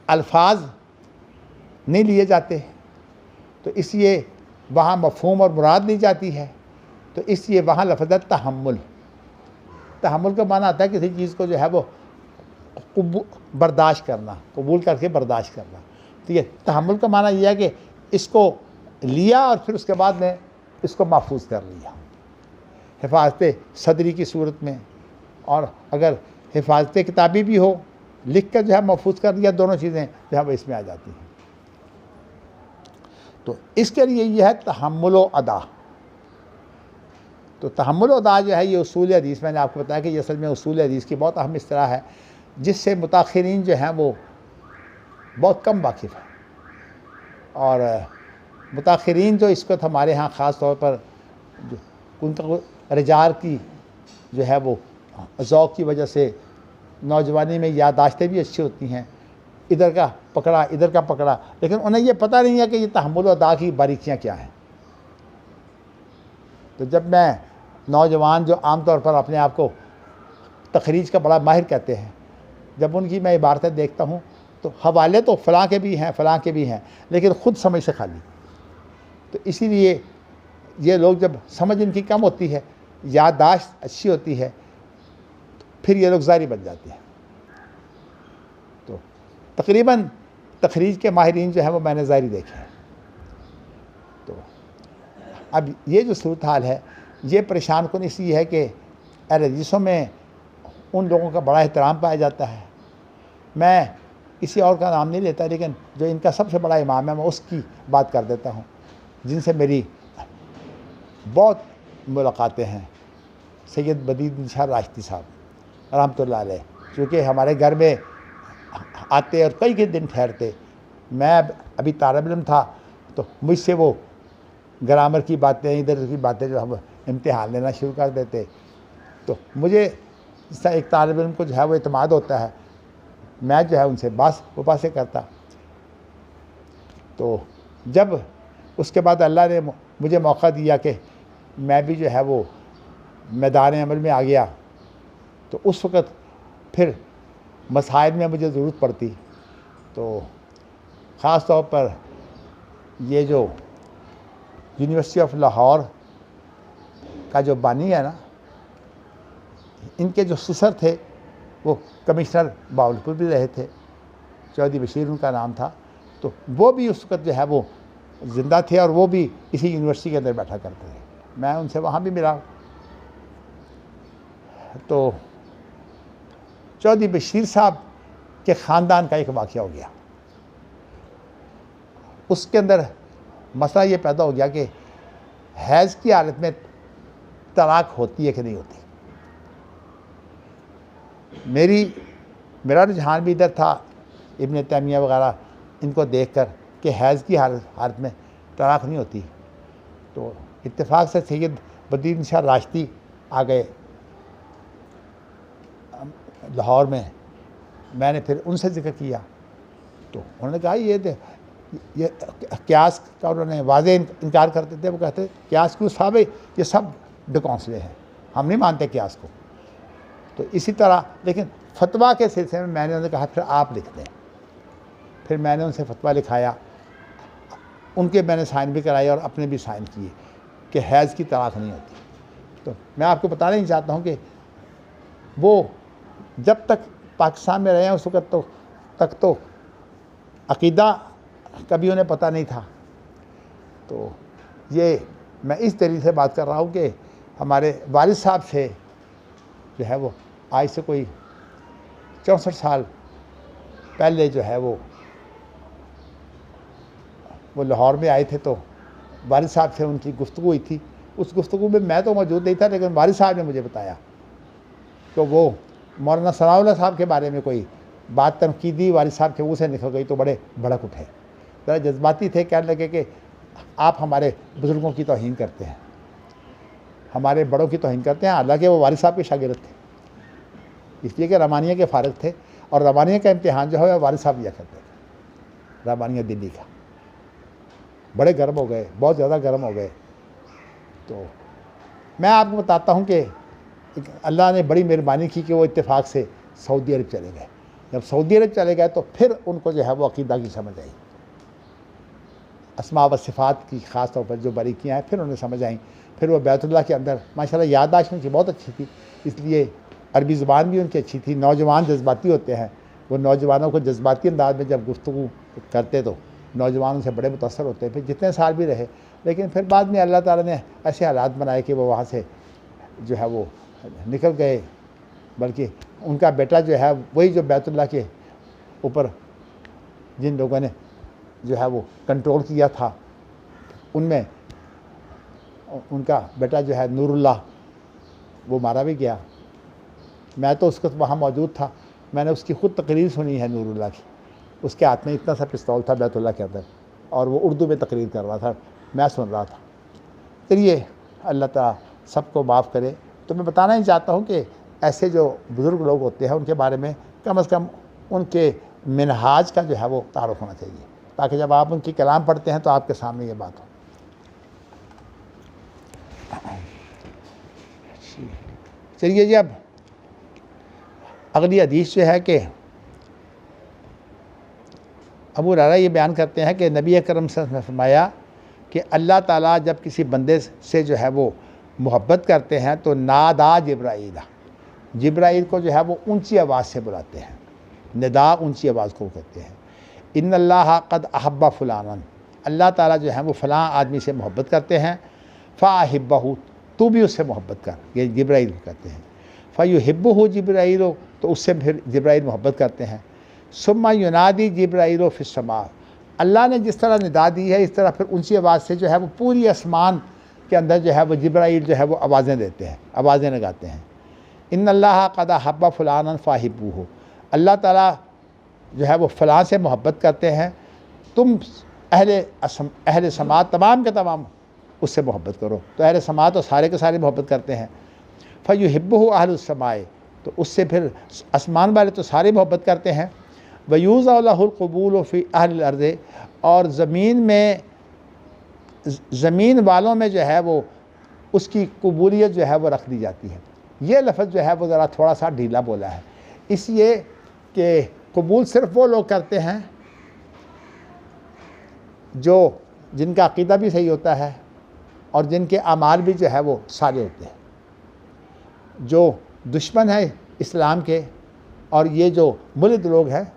अल्फाज नहीं लिए जाते तो इसलिए वहाँ मफ़हूम और मुराद ली जाती है, तो इसलिए वहाँ लफ्ज़ तहम्मुल। तहम्मुल का माना आता है किसी चीज़ को जो है वो बर्दाश्त करना, कबूल करके बर्दाश्त करना। तो ये तहम्मुल का माना यह है कि इसको लिया और फिर उसके बाद में इसको महफूज कर लिया हिफाजत सदरी की सूरत में, और अगर हिफाजत किताबी भी हो, लिख कर जो है महफूज कर लिया, दोनों चीज़ें जो है वो इसमें आ जाती हैं। तो इसके लिए यह है तहम्मुल व अदा। तो तहम्मुल व अदा जो है ये उसूल हदीस, मैंने आपको बताया कि ये असल में उसूल हदीस की बहुत अहम इस्तिलाह है, जिससे मुताखिरीन जो हैं वो बहुत कम वाकिफ़ है। और मुताखिरीन जो इस वक्त हमारे यहाँ ख़ास तौर पर जो उनका रजार की जो है वो ज़ौक़ की वजह से नौजवानी में याददाश्तें भी अच्छी होती हैं, इधर का पकड़ा इधर का पकड़ा, लेकिन उन्हें ये पता नहीं है कि ये तहम्मुल व अदा की बारीकियाँ क्या हैं। तो जब मैं नौजवान जो आम तौर पर अपने आप को तखरीज का बड़ा माहिर कहते हैं, जब उनकी मैं इबारतें देखता हूँ तो हवाले तो फ़लाँ के भी हैं फ़लाँ के भी हैं, लेकिन ख़ुद समझ से खाली। तो इसीलिए ये लोग जब समझ इनकी कम होती है, याददाश्त अच्छी होती है, फिर ये लोग ज़ारी बन जाते हैं। तो तकरीबन तखरीज के माहिरीन जो है वो मैंने ज़ारी देखे हैं। तो अब ये जो सूरत हाल है ये परेशान कुन इसलिए है कि रजीसों में उन लोगों का बड़ा एहतराम पाया जाता है। मैं किसी और का नाम नहीं लेता, लेकिन जो इनका सबसे बड़ा इमाम है मैं उसकी बात कर देता हूँ, जिनसे मेरी बहुत मुलाकातें हैं। सैयद बदीन शाह राश्ती साहब रहमतुल्लाह अलैह, क्योंकि हमारे घर में आते और कई दिन ठहरते। मैं अभी तालिब इल्म था तो मुझसे वो ग्रामर की बातें, इधर की बातें जो हम इम्तिहान लेना शुरू कर देते। तो मुझे एक तालिब इल्म को जो है वो इत्मीनान होता है, मैं जो है उनसे बातें करता। तो जब उसके बाद अल्लाह ने मुझे मौका दिया कि मैं भी जो है वो मैदान अमल में आ गया, तो उस वक़्त फिर मसाइल में मुझे ज़रूरत पड़ती। तो ख़ास तौर पर ये जो यूनिवर्सिटी ऑफ लाहौर का जो बानी है ना, इनके जो ससुर थे वो कमिश्नर बावलपुर भी रहे थे, चौधरी बशीर उनका नाम था। तो वो भी उस वक़्त जो है वो ज़िंदा थे और वो भी इसी यूनिवर्सिटी के अंदर बैठा करते थे। मैं उनसे वहाँ भी मिला। तो चौधरी बशीर साहब के ख़ानदान का एक वाक़या हो गया। उसके अंदर मसला ये पैदा हो गया कि हैज़ की हालत में तलाक होती है कि नहीं होती। मेरा रुझान भी इधर था, इब्न तैमिया वगैरह इनको देखकर कि हैज़ की हालत में तलाक नहीं होती। तो इत्तेफाक से सैयद बदीन शाह राश्ती आ गए लाहौर में। मैंने फिर उनसे जिक्र किया तो उन्होंने कहा ये क्यास का उन्होंने वाज़े इनकार करते थे। वो कहते क्यास क्यों साहब, ये सब बेकौंसले हैं, हम नहीं मानते क्यास को। तो इसी तरह लेकिन फतवा के सिलसिले में मैंने उन्हें कहा फिर आप लिख दें। फिर मैंने उनसे फतवा लिखाया, उनके मैंने साइन भी कराए और अपने भी साइन किए कि हैज़ की तलाक नहीं होती। तो मैं आपको बताना ही चाहता हूँ कि वो जब तक पाकिस्तान में रहे हैं उस वक़्त तक तो अक़ीदा कभी उन्हें पता नहीं था। तो ये मैं इस तरीके से बात कर रहा हूँ कि हमारे वालिद साहब से जो है वो आज से कोई 64 साल पहले जो है वो लाहौर में आए थे, तो वारिस साहब से उनकी गुफ्तगू हुई थी। उस गुफ्तगू में मैं तो मौजूद नहीं था, लेकिन वारिस साहब ने मुझे बताया कि वो मौलाना सनाउल्लाह साहब के बारे में कोई बात तनकीदी वारिस साहब के मुँह से निकल गई तो बड़े भड़क उठे, ज़रा जज्बाती थे, कहने लगे कि आप हमारे बुज़ुर्गों की तौहीन करते हैं, हमारे बड़ों की तौहीन करते हैं। हालांकि वो वारिस साहब के शागिर्द थे, इसलिए कि रमानिया के फ़ारिग थे, और रमानिया का इम्तिहान जो है वारिस साहब दिया करते थे, रमानिया दिल्ली का। बड़े गर्म हो गए, बहुत ज़्यादा गर्म हो गए। तो मैं आपको बताता हूँ कि अल्लाह ने बड़ी मेहरबानी की कि वो इत्तेफाक से सऊदी अरब चले गए। जब सऊदी अरब चले गए तो फिर उनको जो है वो अक़ीदा की समझ आई, अस्मा व सिफ़ात की ख़ास तौर पर जो बारीकियाँ हैं फिर उन्हें समझ आई। फिर वो बैतुल्लाह के अंदर माशाल्लाह याददाश्त उनकी बहुत अच्छी थी, इसलिए अरबी ज़ुबान भी उनकी अच्छी थी। नौजवान जज्बाती होते हैं, वो नौजवानों को जज्बाती अंदाज में जब गुफ्तगू करते तो नौजवानों से बड़े मुतासर होते हैं। फिर जितने साल भी रहे, लेकिन फिर बाद में अल्लाह ताला ने ऐसे हालात बनाए कि वो वहाँ से जो है वो निकल गए। बल्कि उनका बेटा जो है वही जो बैतुल्लाह के ऊपर जिन लोगों ने जो है वो कंट्रोल किया था, उनमें उनका बेटा जो है नूरुल्लाह, वो मारा भी गया। मैं तो उस वक्त वहाँ मौजूद था, मैंने उसकी ख़ुद तकरीर सुनी है नूरुल्लाह की। उसके हाथ में इतना सा पिस्तौल था बैतुल्लाह के अंदर, और वो उर्दू में तकरीर कर रहा था, मैं सुन रहा था। चलिए अल्लाह ताला सबको माफ़ करे। तो मैं बताना ही चाहता हूँ कि ऐसे जो बुज़ुर्ग लोग होते हैं उनके बारे में कम से कम उनके मिनहाज का जो है वो तारुफ होना चाहिए, ताकि जब आप उनकी कलाम पढ़ते हैं तो आपके सामने ये बात हो। चलिए जी, अब अगली हदीस जो है कि अबू हुरैरा ये बयान करते हैं कि नबी अकरम सल्लल्लाहु अलैहि वसल्लम ने फरमाया कि अल्लाह ताला जब किसी बंदे से जो है वो मोहब्बत करते हैं तो नादा जिब्राईल, जिब्राईल को जो है वो ऊंची आवाज़ से बुलाते हैं। निदा ऊंची आवाज़ को कहते हैं। इन्नल्लाह क़द अहब्बा फ़ुलानन, अल्लाह ताला जो है वो फ़लाँ आदमी से मोहब्बत करते हैं। फ़ाहिब्बहु, तू भी उससे मोहब्बत कर, ये जिब्राईल कहते हैं। फ़युहिब्बुहु जिब्राईल, तो उससे फिर जिब्राईल मोहब्बत करते हैं। सुम्मा युनादी जिब्राईल फ़िस्समा, अल्लाह ने जिस तरह निदा दी है इस तरह फिर ऊंची आवाज़ से जो है वो पूरी आसमान के अंदर जो है वो जिब्राईल जो है वो आवाज़ें देते हैं, आवाज़ें लगाते हैं। इन्नल्लाह क़द अहब्बा फ़ुलानन फ़ाहिब्बुहु, अल्लाह ताला जो है वो फ़लाँ से मोहब्बत करते हैं, तुम अहले समात तमाम के तमाम उससे मोहब्बत करो। तो अहले समात तो सारे के सारे मोहब्बत करते हैं। फ़युहिब्बुहु अहलुस समाए, तो उससे फिर आसमान वाले तो सारे मोहब्बत करते हैं। वयूज़अ लहुल क़बूल फ़ी अहलिल अर्ज़, और ज़मीन वालों में जो है वो उसकी कबूलियत जो है वो रख दी जाती है। ये लफ्ज़ जो है वो ज़रा थोड़ा सा ढीला बोला है, इसलिए कि कबूल सिर्फ वो लोग करते हैं जो जिनका अक़ीदा भी सही होता है और जिनके अमाल भी जो है वो सारे होते हैं। जो दुश्मन है इस्लाम के और ये जो मुल्द लोग हैं,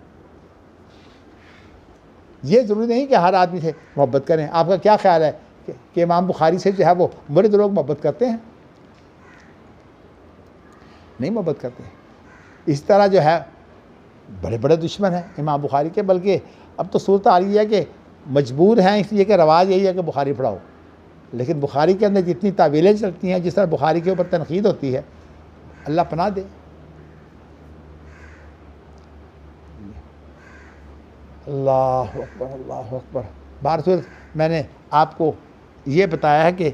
ये ज़रूरी नहीं कि हर आदमी से मोहब्बत करें। आपका क्या ख्याल है कि इमाम बुखारी से जो है वो मुल्द लोग मोहब्बत करते हैं? नहीं मोहब्बत करते। इस तरह जो है बड़े बड़े दुश्मन हैं इमाम बुखारी के, बल्कि अब तो सूरत आ रही है कि मजबूर हैं, इसलिए कि रवाज यही है कि बुखारी पढ़ाओ। लेकिन बुखारी के अंदर जितनी तावीलें चलती हैं, जिस तरह बुखारी के ऊपर तनकीद होती है, अल्लाह पनाह दे। अल्लाह अकबर, अल्लाह अकबर। बार मैंने आपको ये बताया है कि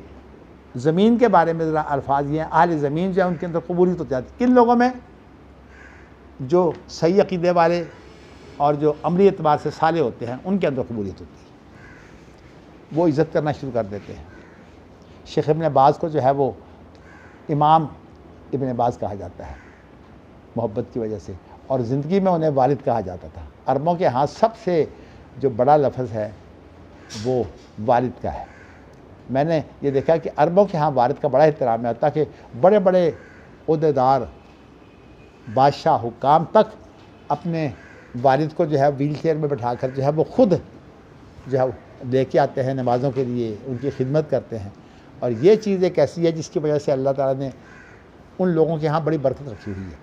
ज़मीन के बारे में ज़रा अल्फाज ये हैं, अहले ज़मीन जो है उनके अंदर कबूलियत हो जाती है। किन लोगों में? जो सही अक़ीदे वाले और जो अमली एतबार से साले होते हैं, उनके अंदर कबूलियत होती है, वो इज़्ज़त करना शुरू कर देते हैं। शेख इब्न बाज़ को जो है वो इमाम इब्न बाज़ कहा जाता है मोहब्बत की वजह से, और ज़िंदगी में उन्हें वालिद कहा जाता था। अरबों के यहाँ सबसे जो बड़ा लफ्ज़ है वो वालिद का है। मैंने ये देखा कि अरबों के यहाँ वालिद का बड़ा एहतराम है, ताकि बड़े बड़े ओहदेदार, बादशाह, हुकाम तक अपने वालिद को जो है व्हील चेयर में बैठा कर जो है वो ख़ुद जो है लेके आते हैं नमाज़ों के लिए, उनकी खिदमत करते हैं। और ये चीज़ एक ऐसी है जिसकी वजह से अल्लाह ताला ने उन लोगों के यहाँ बड़ी बरकत रखी हुई है।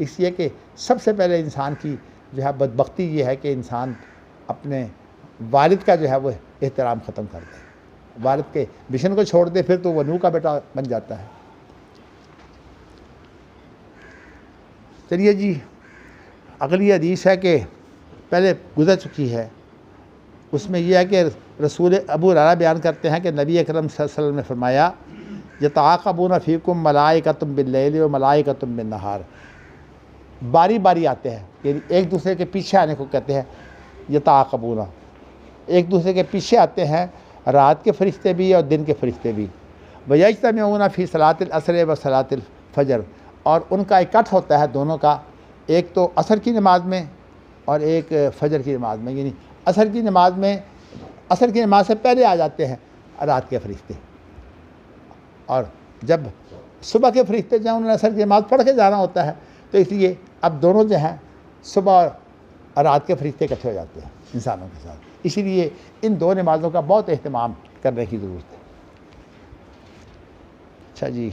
इसलिए कि सबसे पहले इंसान की जो है बदबख्ती ये है कि इंसान अपने वालिद का जो है वो एहतराम ख़त्म कर दे, वालिद के मिशन को छोड़ दे, फिर तो वो नूह का बेटा बन जाता है। चलिए जी, अगली हदीस है कि पहले गुजर चुकी है, उसमें यह है कि रसूल अबू हुरैरा बयान करते हैं कि नबी अकरम सल्लल्लाहु अलैहि वसल्लम ने फरमाया, यतआक़बून फ़ीकुम मलाइकतुम बिल्लैल व मलाइकतुम बिन्नहार, बारी बारी आते हैं, यानी एक दूसरे के पीछे आने को कहते हैं यतआक़बून, एक दूसरे के पीछे आते हैं, रात के फरिश्ते भी और दिन के फरिश्ते भी। वयज्तमिऊन फ़ी सलातिल असर व सलातिल फ़जर, और उनका इकट्ठ होता है दोनों का, एक तो असर की नमाज में और एक फ़जर की नमाज में। यानी असर की नमाज में, असर की नमाज से पहले आ जाते हैं रात के फरिश्ते, और जब सुबह के फरिश्ते जो हैं उन्होंने असर की नमाज पढ़ के जाना होता है, तो इसलिए अब दोनों जो हैं सुबह और रात के फरिश्ते इकट्ठे हो जाते हैं इंसानों के साथ। इसीलिए इन दो नमाज़ों का बहुत अहतमाम करने की ज़रूरत है। अच्छा जी,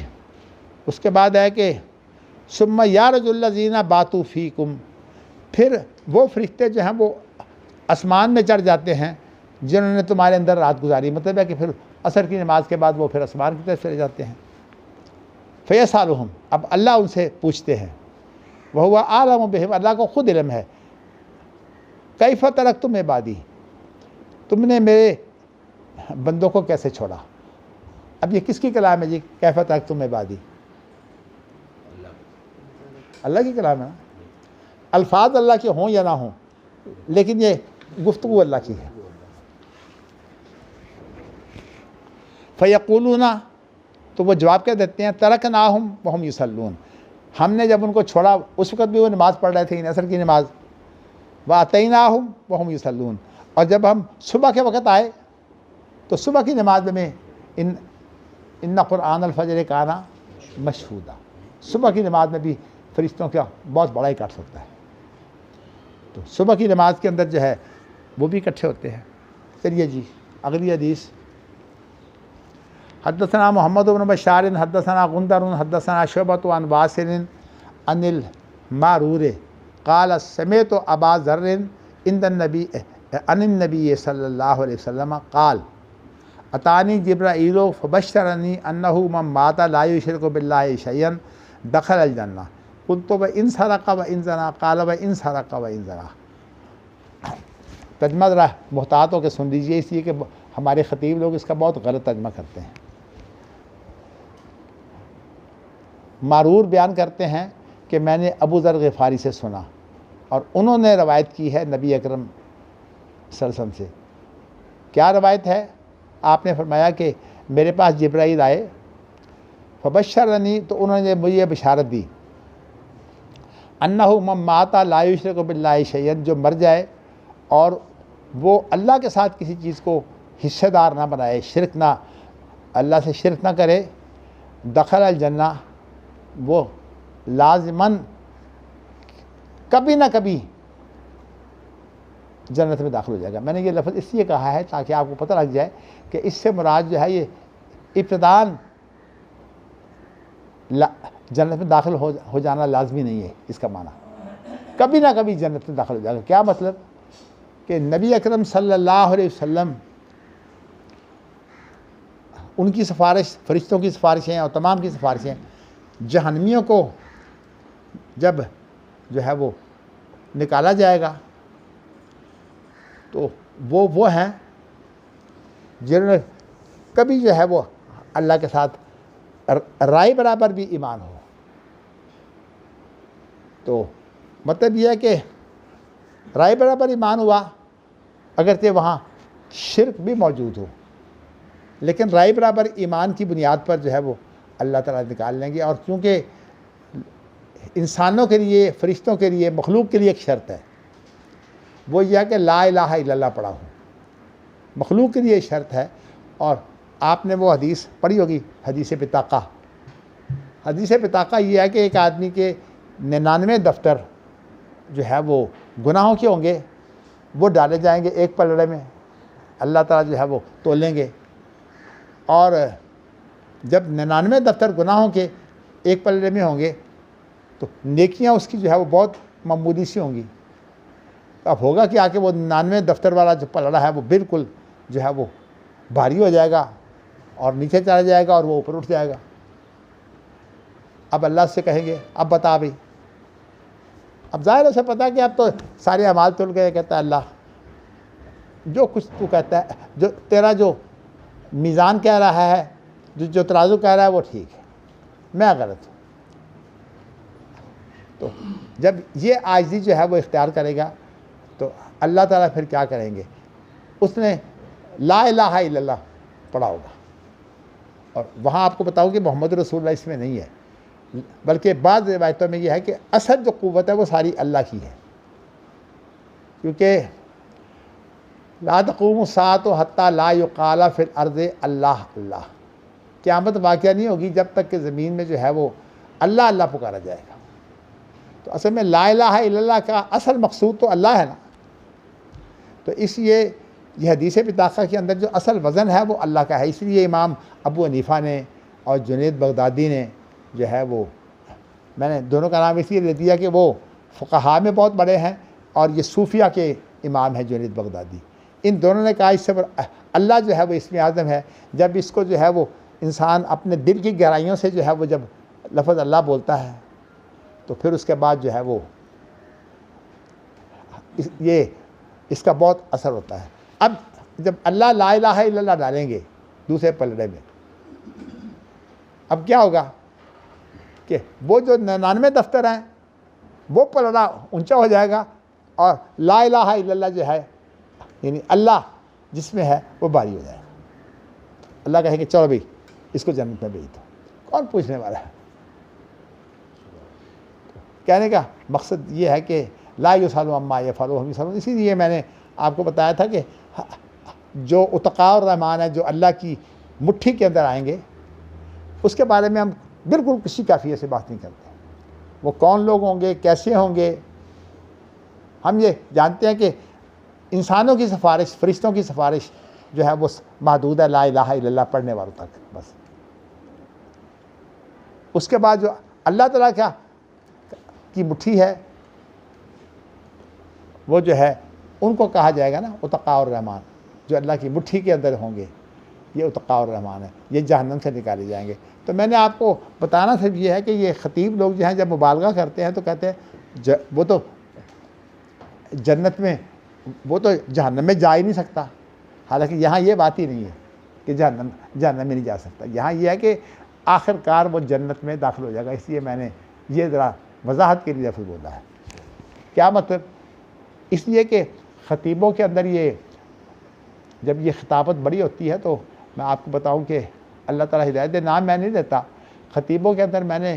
उसके बाद है कि सुम्मा या रजुल्लज़ीना बातू फ़ीकुम, फिर वो फरिश्ते जो हैं वो आसमान में चढ़ जाते हैं जिन्होंने तुम्हारे अंदर रात गुजारी। मतलब है कि फिर असर की नमाज के बाद वो फिर आसमान की तरफ चले जाते हैं। फ़यसअलुहुम, अब अल्लाह उनसे पूछते हैं, वह हुआ आलम बिहिम, अल्लाह को ख़ुद इल्म है, कैफ़ तरक्तुम इबादी, तुमने मेरे बंदों को कैसे छोड़ा। अब ये किसकी कलाम है जी, कैफ़ तरक्तुम इबादी, अल्लाह की कलाम है ना। अल्फाज अल्लाह के हों या ना हों, लेकिन ये गुफ्तगू अल्लाह की है। फ़यक़ूलूना, तो वो जवाब क्या देते हैं, तरकनाहुम वहुम युसल्लून, हमने जब उनको छोड़ा उस वक़्त भी वो नमाज़ पढ़ रहे थे, असर की नमाज, व अतैनाहुम वहुम युसल्लून, और जब हम सुबह के वक़्त आए तो सुबह की नमाज में इन्ना क़ुरआनल फ़ज्र काना मशहूदा, सुबह की नमाज में भी फरिश्तों का बहुत बड़ा इकट्ठ होता है, तो सुबह की नमाज के अंदर जो है वो भी इकट्ठे होते हैं। चलिए जी, अगली हदीस, हद्दसना मोहम्मद इब्न बशार हद्दसना गुंदर हद्दसना शुअबत अन वासिल अनिल मारूर क़ाल समेअतु अबा ज़र्र इंदन नबी सल्लल्लाहु अलैहि वसल्लम क़ाल अतानी जिब्राईल फबश्शरनी अन्नहु मन माता ला युशरिकु बिल्लाहि शयअन दखलल जन्नह कुन्तु व इन सरक़ व इन ज़ना क़ाल व इन सरक़ व इन ज़ना। तर्जुमा ज़रा मुहतात होकर सुन लीजिए, इसलिए कि हमारे ख़तीब लोग इसका बहुत गलत तर्जुमा करते हैं। मारूर बयान करते हैं कि मैंने अबू ज़र ग़िफ़ारी से सुना, और उन्होंने रवायत की है नबी अकरम सल्लल्लाहु अलैहि वसल्लम से। क्या रवायत है, आपने फरमाया कि मेरे पास जिब्राईल आए, फबश्शरनी, तो उन्होंने मुझे बशारत दी, अन्नहु मन माता ला युशरिकु बिल्लाहि शयअन, जो मर जाए और वो अल्लाह के साथ किसी चीज़ को हिस्सेदार ना बनाए, शिरक ना, अल्लाह से शिरक ना करे, दखलल जन्नह, वो लाज़िमन कभी ना कभी जन्नत में दाखिल हो जाएगा। मैंने ये लफ्ज़ इसलिए कहा है ताकि आपको पता लग जाए कि इससे मुराद जो है ये इब्तिदान जन्नत में दाखिल हो जाना लाजमी नहीं है, इसका माना कभी ना कभी जन्नत में दाखिल हो जाएगा। क्या मतलब कि नबी अकरम सल्लल्लाहु अलैहि वसल्लम, उनकी सिफारिश, फरिश्तों की सिफारिशें और तमाम की सिफारिशें जहन्नमियों को जब जो है वो निकाला जाएगा तो वो हैं जिन्होंने कभी जो है वो अल्लाह के साथ राय बराबर भी ईमान हो। तो मतलब यह है कि राय बराबर ईमान हुआ अगरचे वहाँ शिरक भी मौजूद हो, लेकिन राय बराबर ईमान की बुनियाद पर जो है वो अल्लाह ताला निकाल लेंगे। और क्योंकि इंसानों के लिए, फरिश्तों के लिए, मखलूक के लिए एक शर्त है, वो यह है कि ला इलाहा इल्लल्लाह पढ़ा हो, मखलूक के लिए शर्त है। और आपने वो हदीस पढ़ी होगी, हदीस बिताका। हदीस बिताका ये है कि एक आदमी के 99 दफ्तर जो है वो गुनाहों के होंगे, वो डाले जाएंगे एक पलड़े में, अल्लाह ताला जो है वो तोलेंगे, और जब 99 दफ्तर गुनाहों के एक पलड़े में होंगे तो नेकियां उसकी जो है वो बहुत मामूली सी होंगी। अब होगा कि आके वो 99 दफ्तर वाला जो पलड़ा है वो बिल्कुल जो है वो भारी हो जाएगा और नीचे चला जाएगा और वो ऊपर उठ जाएगा। अब अल्लाह से कहेंगे अब बता भाई, अब ज़ाहिर उसे पता है कि अब तो सारे अमाल तुल गए। कहता है अल्लाह जो कुछ तू कहता है, जो तेरा जो मीज़ान कह रहा है, जो तराजू कह रहा है वो ठीक है, मैं गलत हूँ। तो जब ये आजिज़ी जो है वो इख्तियार करेगा तो अल्लाह ताला फिर क्या करेंगे, उसने ला इलाहा इल्लल्लाह पढ़ा होगा। और वहाँ आपको बताऊँ कि मोहम्मद रसूलुल्लाह इसमें नहीं है, बल्कि बाद रिवायतों में यह है कि असल जो क़ुव्वत है वो सारी अल्लाह की है। क्योंकि ला तक़ूमु साअतु हत्ता ला युक़ाला फिल अर्ज़ि अल्लाह अल्लाह, क़यामत वाक़या नहीं होगी जब तक कि ज़मीन में जो है वो अल्लाह अल्लाह पुकारा जाएगा। तो असल में ला इलाहा इल्लल्लाह का असल मकसूद तो अल्लाह है ना। तो इसलिए यह हदीस बिताक़ा के अंदर जो असल वज़न है वो अल्लाह का है। इसलिए इमाम अबू हनीफ़ा ने और जुनैद बगदादी ने जो है वो, मैंने दोनों का नाम इसलिए दे दिया कि वो फ़ुक़हा में बहुत बड़े हैं और ये सूफिया के इमाम हैं जुनैद बगदादी। इन दोनों ने कहा इससे अल्लाह जो है वो इसमें आज़म है। जब इसको जो है वो इंसान अपने दिल की गहराइयों से जो है वो जब लफ्ज़ अल्लाह बोलता है तो फिर उसके बाद जो है वो इसका बहुत असर होता है। अब जब अल्लाह ला इलाहा इल्लल्लाह डालेंगे दूसरे पलड़े में, अब क्या होगा कि वो जो 99 दफ्तर हैं वो पलड़ा ऊंचा हो जाएगा और ला इलाहा इल्लल्लाह जो है यानी अल्लाह जिसमें है वो भारी हो जाएगा। अल्लाह कहेंगे चलो भाई इसको जन्नत में भेज दो, कौन पूछने वाला है। कहने का मकसद ये है कि ला युसअलु अम्मा यफ़अलु वहुम युसअलून। इसीलिए मैंने आपको बताया था कि जो उतक़ा और रहमान है, जो अल्लाह की मुट्ठी के अंदर आएंगे, उसके बारे में हम बिल्कुल किसी कैफियत से बात नहीं करते। वो कौन लोग होंगे, कैसे होंगे, हम ये जानते हैं कि इंसानों की सिफारिश, फरिश्तों की सिफारिश जो है वो महदूद है ला इलाहा इल्लल्लाह पढ़ने वालों तक बस। उसके बाद जो अल्लाह ताला की मुट्ठी है वो जो है उनको कहा जाएगा ना उतक़ा और रहमान, जो अल्लाह की मुट्ठी के अंदर होंगे, ये उतक़ा और रहमान है, ये जहन्नम से निकाले जाएंगे। तो मैंने आपको बताना सिर्फ ये है कि ये ख़तीब लोग जो हैं जब मुबालगा करते हैं तो कहते हैं वो तो जन्नत में, वो तो जहन्नम में जा ही नहीं सकता। हालांकि यहाँ ये बात ही नहीं है कि जहन्नम में नहीं जा सकता। यहाँ ये है कि आखिरकार वो जन्नत में दाखिल हो जाएगा। इसलिए मैंने ये ज़रा वजाहत के लिए लफ्ज़ बोला है। क्या मतलब, इसलिए कि ख़तीबों के अंदर ये जब ये खिताबत बड़ी होती है तो मैं आपको बताऊं कि अल्लाह ताला हिदायत दे, नाम मैं नहीं देता। ख़तीबों के अंदर मैंने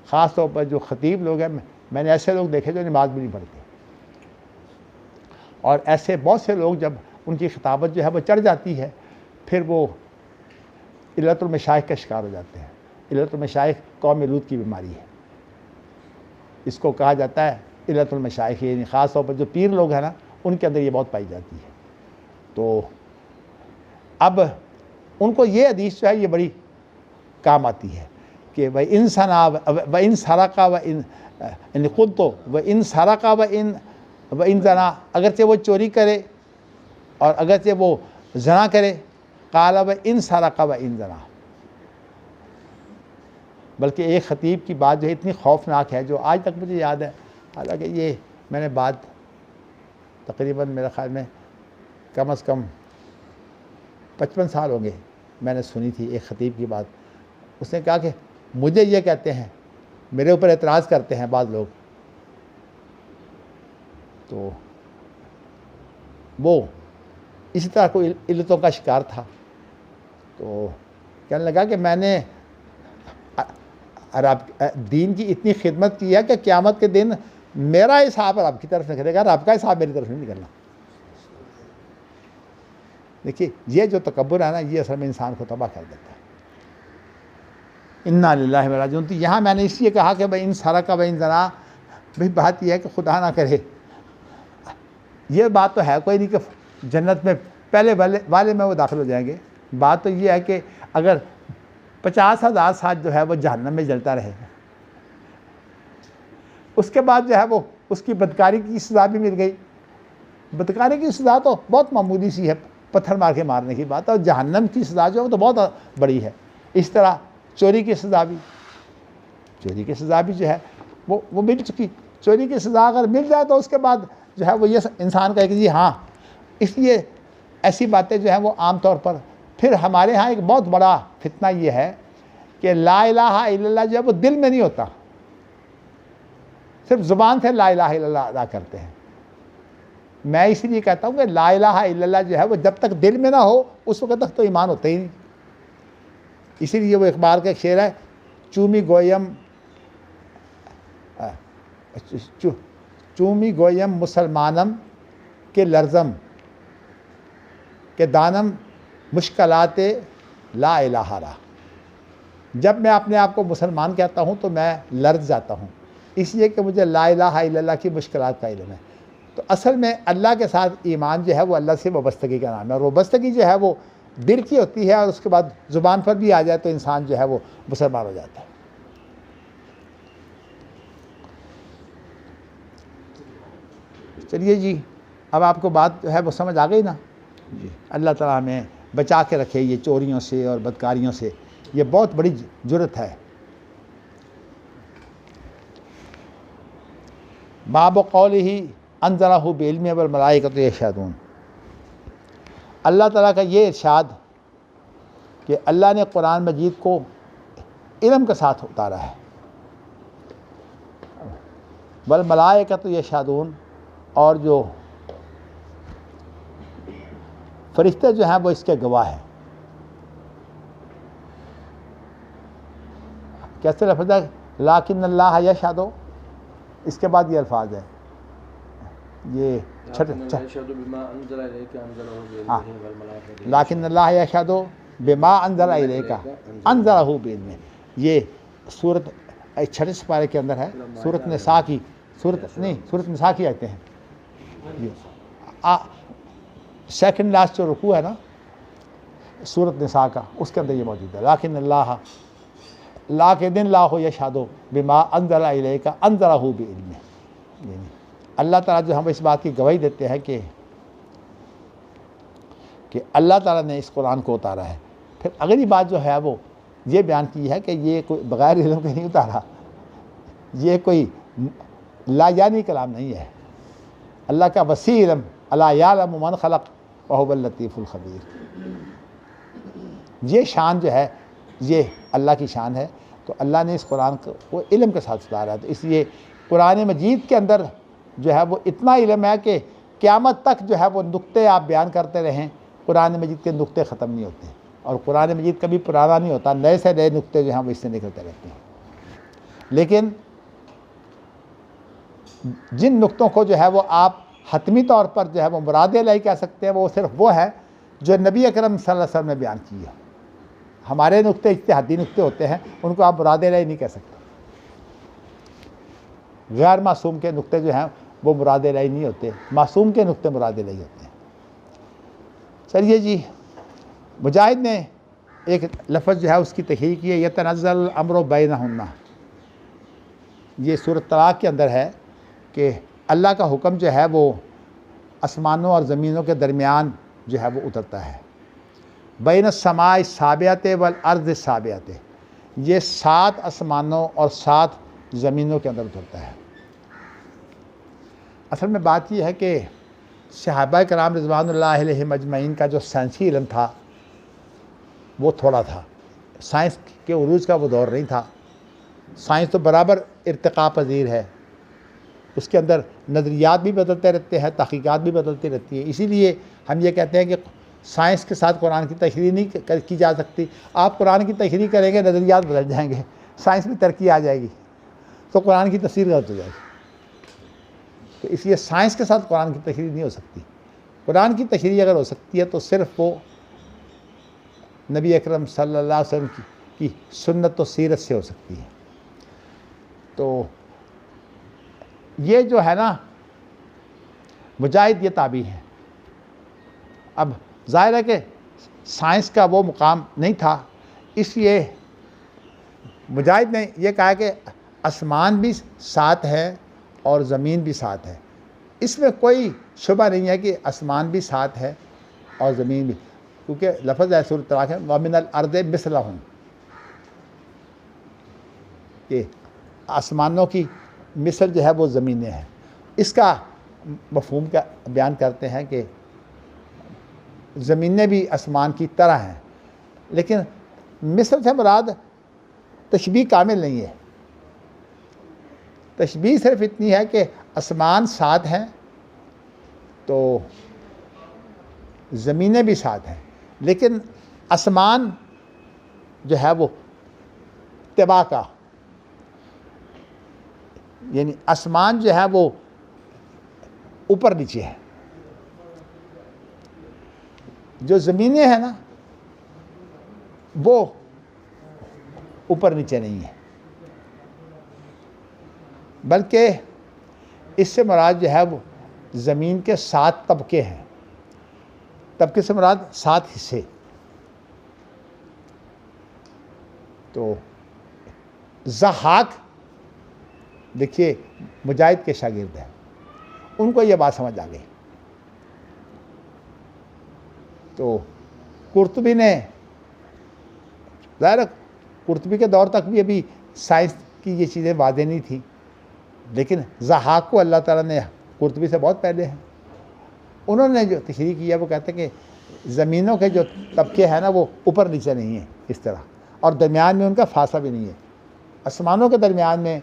ख़ास तौर पर जो ख़तीब लोग हैं, मैंने ऐसे लोग देखे जो नमाज भी नहीं पढ़ते, और ऐसे बहुत से लोग जब उनकी खिताबत जो है वो चढ़ जाती है फिर वो इल्लतुल मशाइख का शिकार हो जाते हैं। इल्लतुल मशाइख कौम लूत की बीमारी है, इसको कहा जाता है इल्लतुल मशाइख। यानी ख़ास तौर पर जो पीर लोग हैं ना उनके अंदर ये बहुत पाई जाती है। तो अब उनको ये हदीस जो है ये बड़ी काम आती है कि व इन सना व इन सरका व इन खुद तो व इन सरका व इन जना, अगरचे वो चोरी करे और अगरचे वो जना करे, काला व इन सरका व इन जना। बल्कि एक ख़तीब की बात जो है इतनी खौफनाक है जो आज तक मुझे याद है। हालांकि ये मैंने बात तकरीबन मेरे ख़्याल में कम से कम 55 साल होंगे मैंने सुनी थी एक ख़तीब की बात। उसने कहा कि मुझे ये कहते हैं, मेरे ऊपर एतराज़ करते हैं बाद लोग, तो वो इसी तरह कोई इल्लतों का शिकार था। तो कहने लगा कि मैंने रब दीन की इतनी खिदमत की है कि क़यामत के दिन मेरा हिसाब रब की तरफ निकलेगा, रब का हिसाब मेरी तरफ नहीं निकलना। देखिए ये जो तकब्बुर है ना, ये असल में इंसान को तबाह कर देता है। इन्ना लिल्लाहि व राजिऊन। तो यहाँ मैंने इसलिए कहा कि भाई इन सारा का भाई इन जना, भाई बात यह है कि खुदा ना करे, ये बात तो है कोई नहीं कि जन्नत में पहले वाले में वो दाखिल हो जाएंगे। बात तो ये है कि अगर 50,000 साल जो है वो जहन्नम में जलता रहेगा उसके बाद जो है वो उसकी बदकारी की सज़ा भी मिल गई। बदकारी की सज़ा तो बहुत मामूली सी है, पत्थर मार के मारने की बात है, और जहन्नम की सज़ा जो है वो तो बहुत बड़ी है। इस तरह चोरी की सज़ा भी, चोरी की सज़ा भी जो है वो मिल चुकी। चोरी की सज़ा अगर मिल जाए तो उसके बाद जो है वो ये इंसान कहे कि जी हाँ, इसलिए ऐसी बातें जो हैं वो आम तौर पर, फिर हमारे यहाँ एक बहुत बड़ा फितना ये है कि ला इलाहा इल्लल्लाह जो है वो दिल में नहीं होता, सिर्फ ज़ुबान से ला इलाहा इल्लल्लाह अदा करते हैं। मैं इसीलिए कहता हूँ कि ला इलाहा इल्लल्लाह जो है वो जब तक दिल में ना हो उस वक्त तक तो ईमान होता ही नहीं। इसीलिए वो इकबाल का एक शेर है, चूमी गोयम मुसलमानम के लर्ज़म के दानम मुश्किलाते ला इलाहा रा। जब मैं अपने आप को मुसलमान कहता हूँ तो मैं लर्ज़ जाता हूँ, इसलिए कि मुझे ला इलाहा इल्लल्लाह की मुश्किलात का इल्म है। तो असल में अल्लाह के साथ ईमान जो है वो अल्लाह से वाबस्तगी का नाम है, और वाबस्तगी जो है वो दिल की होती है, और उसके बाद ज़ुबान पर भी आ जाए तो इंसान जो है वो मुसलमान हो जाता है। चलिए जी, अब आपको बात जो है वो समझ आ गई ना जी। अल्लाह ताला हमें बचा के रखे ये चोरियों से और बदकारियों से, ये बहुत बड़ी जुर्रत है। बाब कौलिही अंज़लहु बिइल्मि वल मलाइकतु यशहदून। अल्लाह ताला का ये इरशाद कि अल्लाह ने कुरान मजीद को इल्म के साथ उतारा है। वल मलाइकतु यशहदून, और जो फरिश्ते जो हैं वो इसके गवाह हैं। कैसे लफ्ज़ है, लाकिन अल्लाह यशहदु, इसके बाद ये अल्फाज है, ये लाकिन अल्लाह यशहदु बिमा अंज़ला इलैका अंज़लहु बिइल्मिही, ये सूरत 6 पारे के अंदर है, सूरत निसा की, सूरत निसा की आयतें हैं। सेकंड लास्ट जो रुकू है ना सूरत निसा का, उसके अंदर ये मौजूद है, लाकिन अल्लाह यशहदु बिमा अंज़ला इलैका अंज़लहु बिइल्मिही। अल्लाह ताला जो हम इस बात की गवाही देते हैं कि अल्लाह ताला ने इस कुरान को उतारा है। फिर अगली बात जो है वो ये बयान की है कि ये कोई बग़ैर इल्म के नहीं उतारा, ये कोई लायानी कलाम नहीं है। अल्लाह का वसी इल्म, अला यालमु मन खलक़ व हुवल लतीफ़ुल ख़बीर, ये शान जो है ये अल्लाह की शान है। तो अल्लाह ने इस कुरान को इल्म के साथ उतारा है। तो इसलिए कुरान मजीद के अंदर जो है वो इतना इल्म है कि क़यामत तक जो है वो नुक्ते आप बयान करते रहें, कुरान मजीद के नुक्ते ख़त्म नहीं होते, और कुरान मजीद कभी पुराना नहीं होता, नए से नए नुक्ते जो हैं वो इससे निकलते रहते हैं। लेकिन जिन नुक्तों को जो है वो आप हतमी तौर पर जो है वो मुराद इलाही कह सकते हैं, वो सिर्फ वो है जो नबी अकरम सल्लल्लाहु अलैहि वसल्लम ने बयान की है। हमारे नुक्ते इज्तिहादी नुक्ते होते हैं, उनको आप मुराद इलाही नहीं कह सकते। गैर मासूम के नुक्ते जो हैं वो मुराद इलाही नहीं होते, मासूम के नुक्ते मुराद इलाही होते हैं। चलिए जी, मुजाहिद ने एक लफ्ज़ जो है उसकी तहरीर की है, यतनज़्ज़ल अम्रु बैनहुन्ना, ये सूरत तलाक़ के अंदर है कि अल्लाह का हुक्म जो है वो आसमानों और ज़मीनों के दरमियान जो है वो उतरता है। बैन समाए साबियते वल अर्ज़ साबियते, ये 7 आसमानों और 7 ज़मीनों के अंदर उतरता है। असल में बात यह है कि सहाबा कराम रिज़वानुल्लाह अलैहिम अजमईन का जो साइंसी इल्म था वो थोड़ा था, साइंस के उरूज का वो दौर नहीं था। साइंस तो बराबर इर्तिक़ा पज़ीर है, उसके अंदर नज़रियात भी बदलते रहते हैं, तहक़ीक़ात भी बदलती रहती है। इसीलिए हम ये कहते हैं कि साइंस के साथ कुरान की तशरीह नहीं की जा सकती। आप कुरान की तशरीह करेंगे, नज़रियात बदल जाएंगे, साइंस में तरक्की आ जाएगी, तो कुरान की तफसीर गलत हो जाएगी। तो इसलिए साइंस के साथ कुरान की तशरीह नहीं हो सकती। कुरान की तशरीह अगर हो सकती है तो सिर्फ वो नबी अकरम सल्लल्लाहु अलैहि वसल्लम की सुन्नत और सीरत से हो सकती है। तो ये जो है ना मुजाहिद ये ताबी है। अब ज़ाहिर है कि साइंस का वो मुकाम नहीं था, इसलिए मुजाहिद ने ये कहा कि आसमान भी साथ है और ज़मीन भी साथ है। इसमें कोई शुबा नहीं है कि आसमान भी साथ है और ज़मीन भी, क्योंकि लफ्ज़ है सूरह तलाक़ है वमिनल अर्ज़ि मिस्लहुम, कि आसमानों की मिसल जो है वो ज़मीनें हैं। इसका मफ़हूम का बयान करते हैं कि ज़मीनें भी आसमान की तरह हैं, लेकिन मिसल से मुराद तशबीह कामिल नहीं है। तशबीह सिर्फ इतनी है कि आसमान साथ हैं तो ज़मीनें भी साथ हैं, लेकिन आसमान जो है वो तिबा का, यानी आसमान जो है वो ऊपर नीचे है। जो ज़मीनें हैं ना वो ऊपर नीचे नहीं है, बल्कि इससे मुराद जो है वो ज़मीन के 7 तबके हैं। तबके से मुराद 7 हिस्से। तो ज़हाक देखिए मुजाहिद के शागिर्द हैं, उनको ये बात समझ आ गई। तो कुर्तुबी ने, ज़ाहिर कुर्तुबी के दौर तक भी अभी साइंस की ये चीज़ें वाज़ेह नहीं थी, लेकिन ज़हाक को अल्लाह ताला ने कुर्तुबी से बहुत पहले है, उन्होंने जो तशरीह की है वो कहते हैं कि ज़मीनों के जो तबके हैं ना वो ऊपर नीचे नहीं है इस तरह, और दरमियान में उनका फासला भी नहीं है। आसमानों के दरमियान में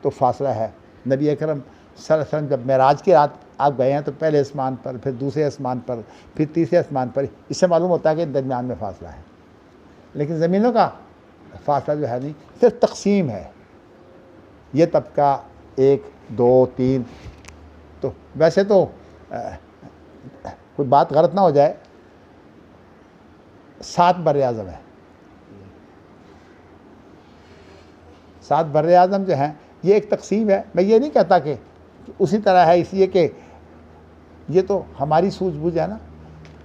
तो फासला है। नबी अकरम सल्लल्लाहु अलैहि वसल्लम जब मेराज की रात आप गए हैं तो पहले आसमान पर, फिर दूसरे आसमान पर, फिर तीसरे आसमान पर, इससे मालूम होता है कि दरमियान में फासला है। लेकिन ज़मीनों का फासला जो है नहीं, सिर्फ तकसीम है। ये तबका 1 2 3, तो वैसे तो कोई बात गलत ना हो जाए, 7 बर-ए-आज़म है। 7 बर-ए-आज़म जो हैं ये एक तकसीम है। मैं ये नहीं कहता कि उसी तरह है, इसलिए कि ये तो हमारी सूझबूझ है ना,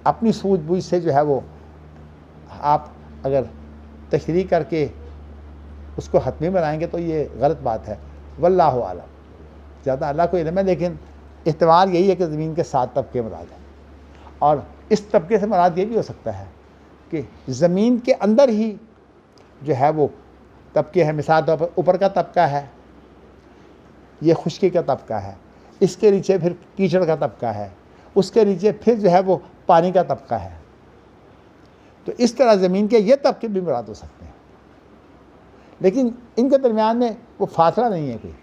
अपनी सूझबूझ से जो है वो आप अगर तशरीह करके उसको हतमी बनाएंगे तो ये गलत बात है। वल्लाहु आलम, ज़्यादा अल्लाह को इल्म है, लेकिन इत्तेमार यही है कि ज़मीन के 7 तबके मुराद हैं। और इस तबके से मुराद ये भी हो सकता है कि ज़मीन के अंदर ही जो है वो तबके हैं। मिसाल तौर पर ऊपर का तबका है, ये खुश्की का तबका है, इसके नीचे फिर कीचड़ का तबका है, उसके नीचे फिर जो है वो पानी का तबका है। तो इस तरह ज़मीन के ये तबके भी मुराद हो सकते हैं, लेकिन इनके दरमियान में वो फासला नहीं है कोई।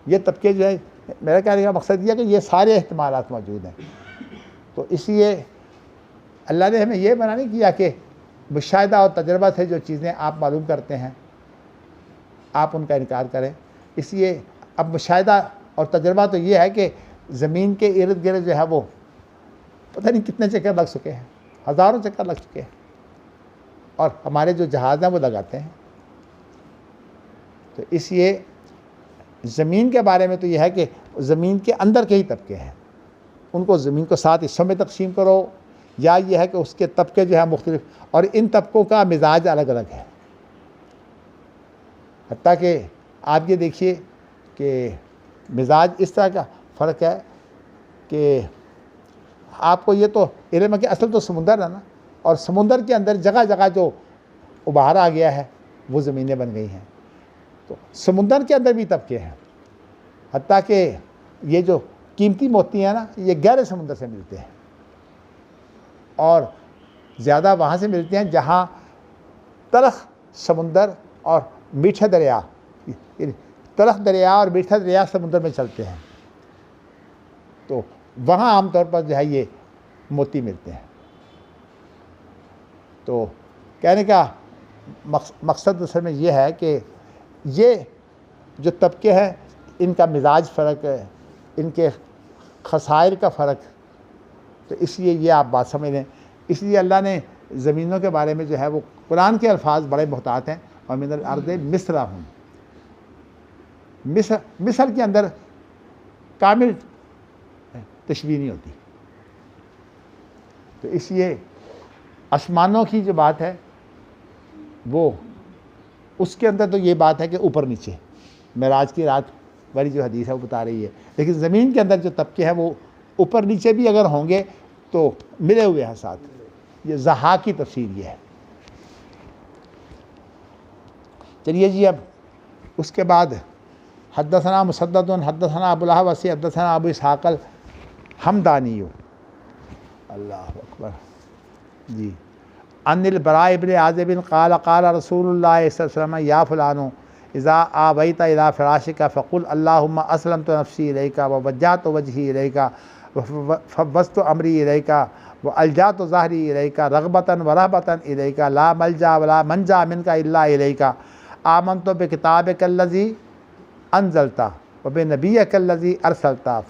ये तबके जो है, मेरा कहने का मकसद यह है कि ये सारे एहतमालात मौजूद हैं। तो इसलिए अल्लाह ने हमें ये मना नहीं किया कि मुशाहिदा और तजर्बा से जो चीज़ें आप मालूम करते हैं आप उनका इनकार करें। इसलिए अब मुशाहिदा और तजर्बा तो ये है कि ज़मीन के इर्द गिर्द जो है वो पता नहीं कितने चक्कर लग चुके हैं, हज़ारों चक्कर लग चुके हैं, और हमारे जो जहाज़ हैं वो लगाते हैं। तो इसलिए ज़मीन के बारे में तो यह है कि ज़मीन के अंदर के ही तबके हैं, उनको ज़मीन को 7 हिस्सों में तकसीम करो, या यह है कि उसके तबके जो है मुख्तलिफ, और इन तबकों का मिजाज अलग अलग है। हत्ता कि आप ये देखिए कि मिजाज इस तरह का फ़र्क है कि आपको ये तो इल्म है कि असल तो समुंदर है ना, और समुंदर के अंदर जगह जगह जो उभार आ गया है वो ज़मीनें बन गई हैं। तो समुंदर के अंदर भी तबके हैं, हत्ता कि ये जो कीमती मोती हैं ना ये गहरे समुंदर से मिलते हैं, और ज़्यादा वहाँ से मिलते हैं जहाँ तलख समुंदर और मीठा दरिया, तलख दरिया और मीठा दरिया समुंदर में चलते हैं, तो वहाँ आमतौर पर जो है ये मोती मिलते हैं। तो कहने का मकसद असल में ये है कि ये जो तबके हैं इनका मिजाज फ़र्क है, इनके खसाइर का फ़र्क, तो इसलिए ये आप बात समझ लें। इसलिए अल्लाह ने ज़मीनों के बारे में जो है वो कुरान के अल्फाज बड़े मोहतात हैं, और मिनल अर्ज़ि मिस्लहुम, मिस्र के अंदर कामिल तशबीह नहीं होती। तो इसलिए आसमानों की जो बात है वो उसके अंदर तो ये बात है कि ऊपर नीचे, मेराज की रात वाली जो हदीस है वो बता रही है, लेकिन ज़मीन के अंदर जो तबके हैं वो ऊपर नीचे भी अगर होंगे तो मिले हुए हैं साथ। ये ज़हा की तफसीर ये है। चलिए जी, अब उसके बाद हद्दसना मुसद्दद हद्दसना अबुल अहवस हद्दसना अबू इसहाक़ हमदानी, अल्लाह अकबर जी, अनिल बरा इब्न आज़िब क़ाल क़ाल रसूलुल्लाह सल्लल्लाहु अलैहि वसल्लम या फ़ुलानो इज़ा आबैता इला फ़िराशिका फ़क़ुल अल्लाहुम्मा अस्लमतु नफ़्सी इलैका व वज्जहतु वजही इलैका व फ़व्वज़्तु अमरी इलैका व अल्जअतु ज़हरी इलैका रग़बतन व रहबतन इलैका ला मल्जा वला मंजा मिनका इल्ला इलैका आमनतु बिकिताबिकल्लज़ी अनज़लता व बिनबिय्यकल्लज़ी अरसलता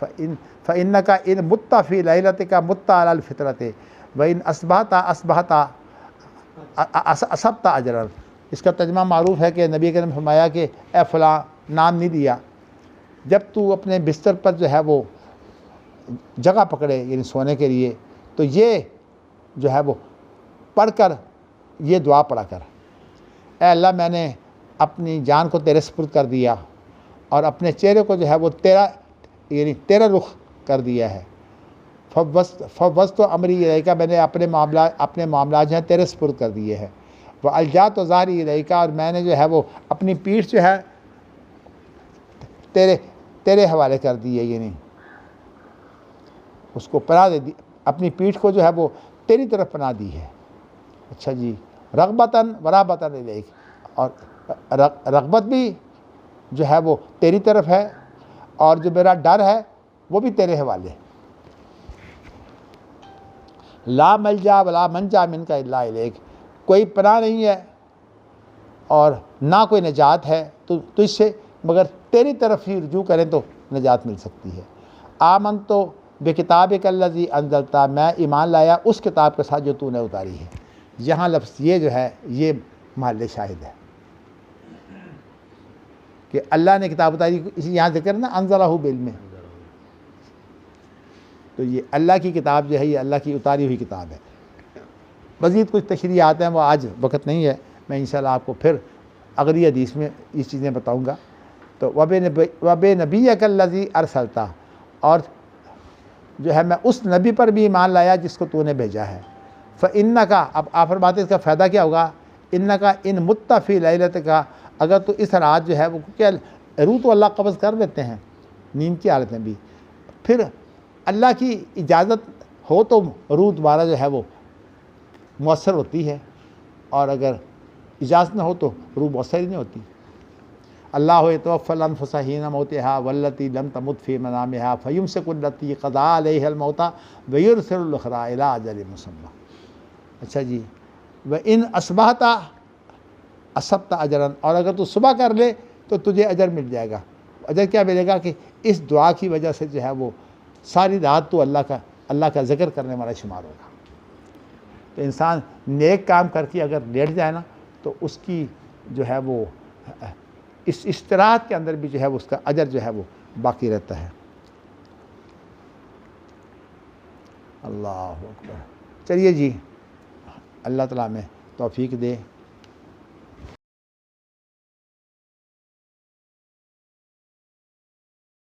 फ़इन्नका इन मुत्ता फ़ी लैलतिका मुत्ता अलल फ़ित्रति व इन असबहता असबता अजरन। इसका तर्जुमा मारूफ है कि नबी करीम ने फरमाया कि ए फ़लाँ, नाम नहीं दिया, जब तू अपने बिस्तर पर जो है वो जगह पकड़े यानी सोने के लिए, तो ये जो है वो पढ़कर ये दुआ पढ़ा कर, ए अल्लाह मैंने अपनी जान को तेरे सुपुर्द कर दिया और अपने चेहरे को जो है वो तेरा रुख कर दिया है। फ़व्वज़्तु तो अमरी इलैका, मैंने अपने मामला जो है तेरे सुपुर्द कर दिए हैं। वह अल्जअतु ज़हरी इलैका, और मैंने जो है वो अपनी पीठ जो है तेरे हवाले कर दी है, यानी उसको पनाह दे दी, अपनी पीठ को जो है वो तेरी तरफ पनाह दी है। अच्छा जी, रग़बतन व रहबतन इलैक, और रग़बत भी जो है वो तेरी तरफ है और जो मेरा डर है वो भी तेरे हवाले। ला मल्जा वला मंजा मिनका इल्ला इलैक, कोई पनाह नहीं है और ना कोई निजात है तो इससे मगर तेरी तरफ ही रुजू करें तो निजात मिल सकती है। आमन तो बेकिताबिकल्लज़ी अंज़लता, मैं ईमान लाया उस किताब के साथ जो तूने उतारी है। यहाँ लफ्ज़ ये जो है ये महल शाहिद है कि अल्लाह ने किताब उतारी, इसी यहाँ जिक्र ना अंज़लहु बिल्म, तो ये अल्लाह की किताब जो है ये अल्लाह की उतारी हुई किताब है। मज़ीद कुछ तशरीह आते हैं, वो आज वक्त नहीं है, मैं इंशाल्लाह आपको फिर अगली हदीस में ये चीज़ें बताऊँगा। तो वबे नबिय्यकल्लज़ी अरसलता, और जो है मैं उस नबी पर भी ईमान लाया जिसको तूने भेजा है। फ़इन्नका, अब आप फरमाते इसका फ़ायदा क्या होगा, इन्नका इन मुत्ता फ़ी लैलतिका, अगर तो इस रात जो है वो, क्या रूह तो अल्लाह कब्ज़ कर लेते हैं नींद की हालत में भी, फिर अल्लाह की इजाज़त हो तो रूह दोबारा जो है वो मुअस्सर होती है, और अगर इजाज़त ना हो तो रूह मुअस्सर ही नहीं होती। अल्लाह यतवफ़्फ़ल अनफुसा हीना मौतिहा वल्लती लम तमुत फ़ी मनामिहा फ़युमसिकुल्लती क़ज़ा अलैहल मौता व युरसिलुल उख़रा इला अजलिन मुसम्मा। अच्छा जी, व इन असबहता असबता अजरन, और अगर तू सुबह कर ले तो तुझे अजर मिल जाएगा। अजर क्या मिलेगा कि इस दुआ की वजह से जो है वो सारी रात तो अल्लाह का ज़िक्र करने वाला शुमार होगा। तो इंसान नेक काम करके अगर लेट जाए ना तो उसकी जो है वो इस इस्तराहत के अंदर भी जो है वो उसका अजर जो है वो बाकी रहता है। अल्लाह अकबर। चलिए जी, अल्लाह ताला में तौफीक दे।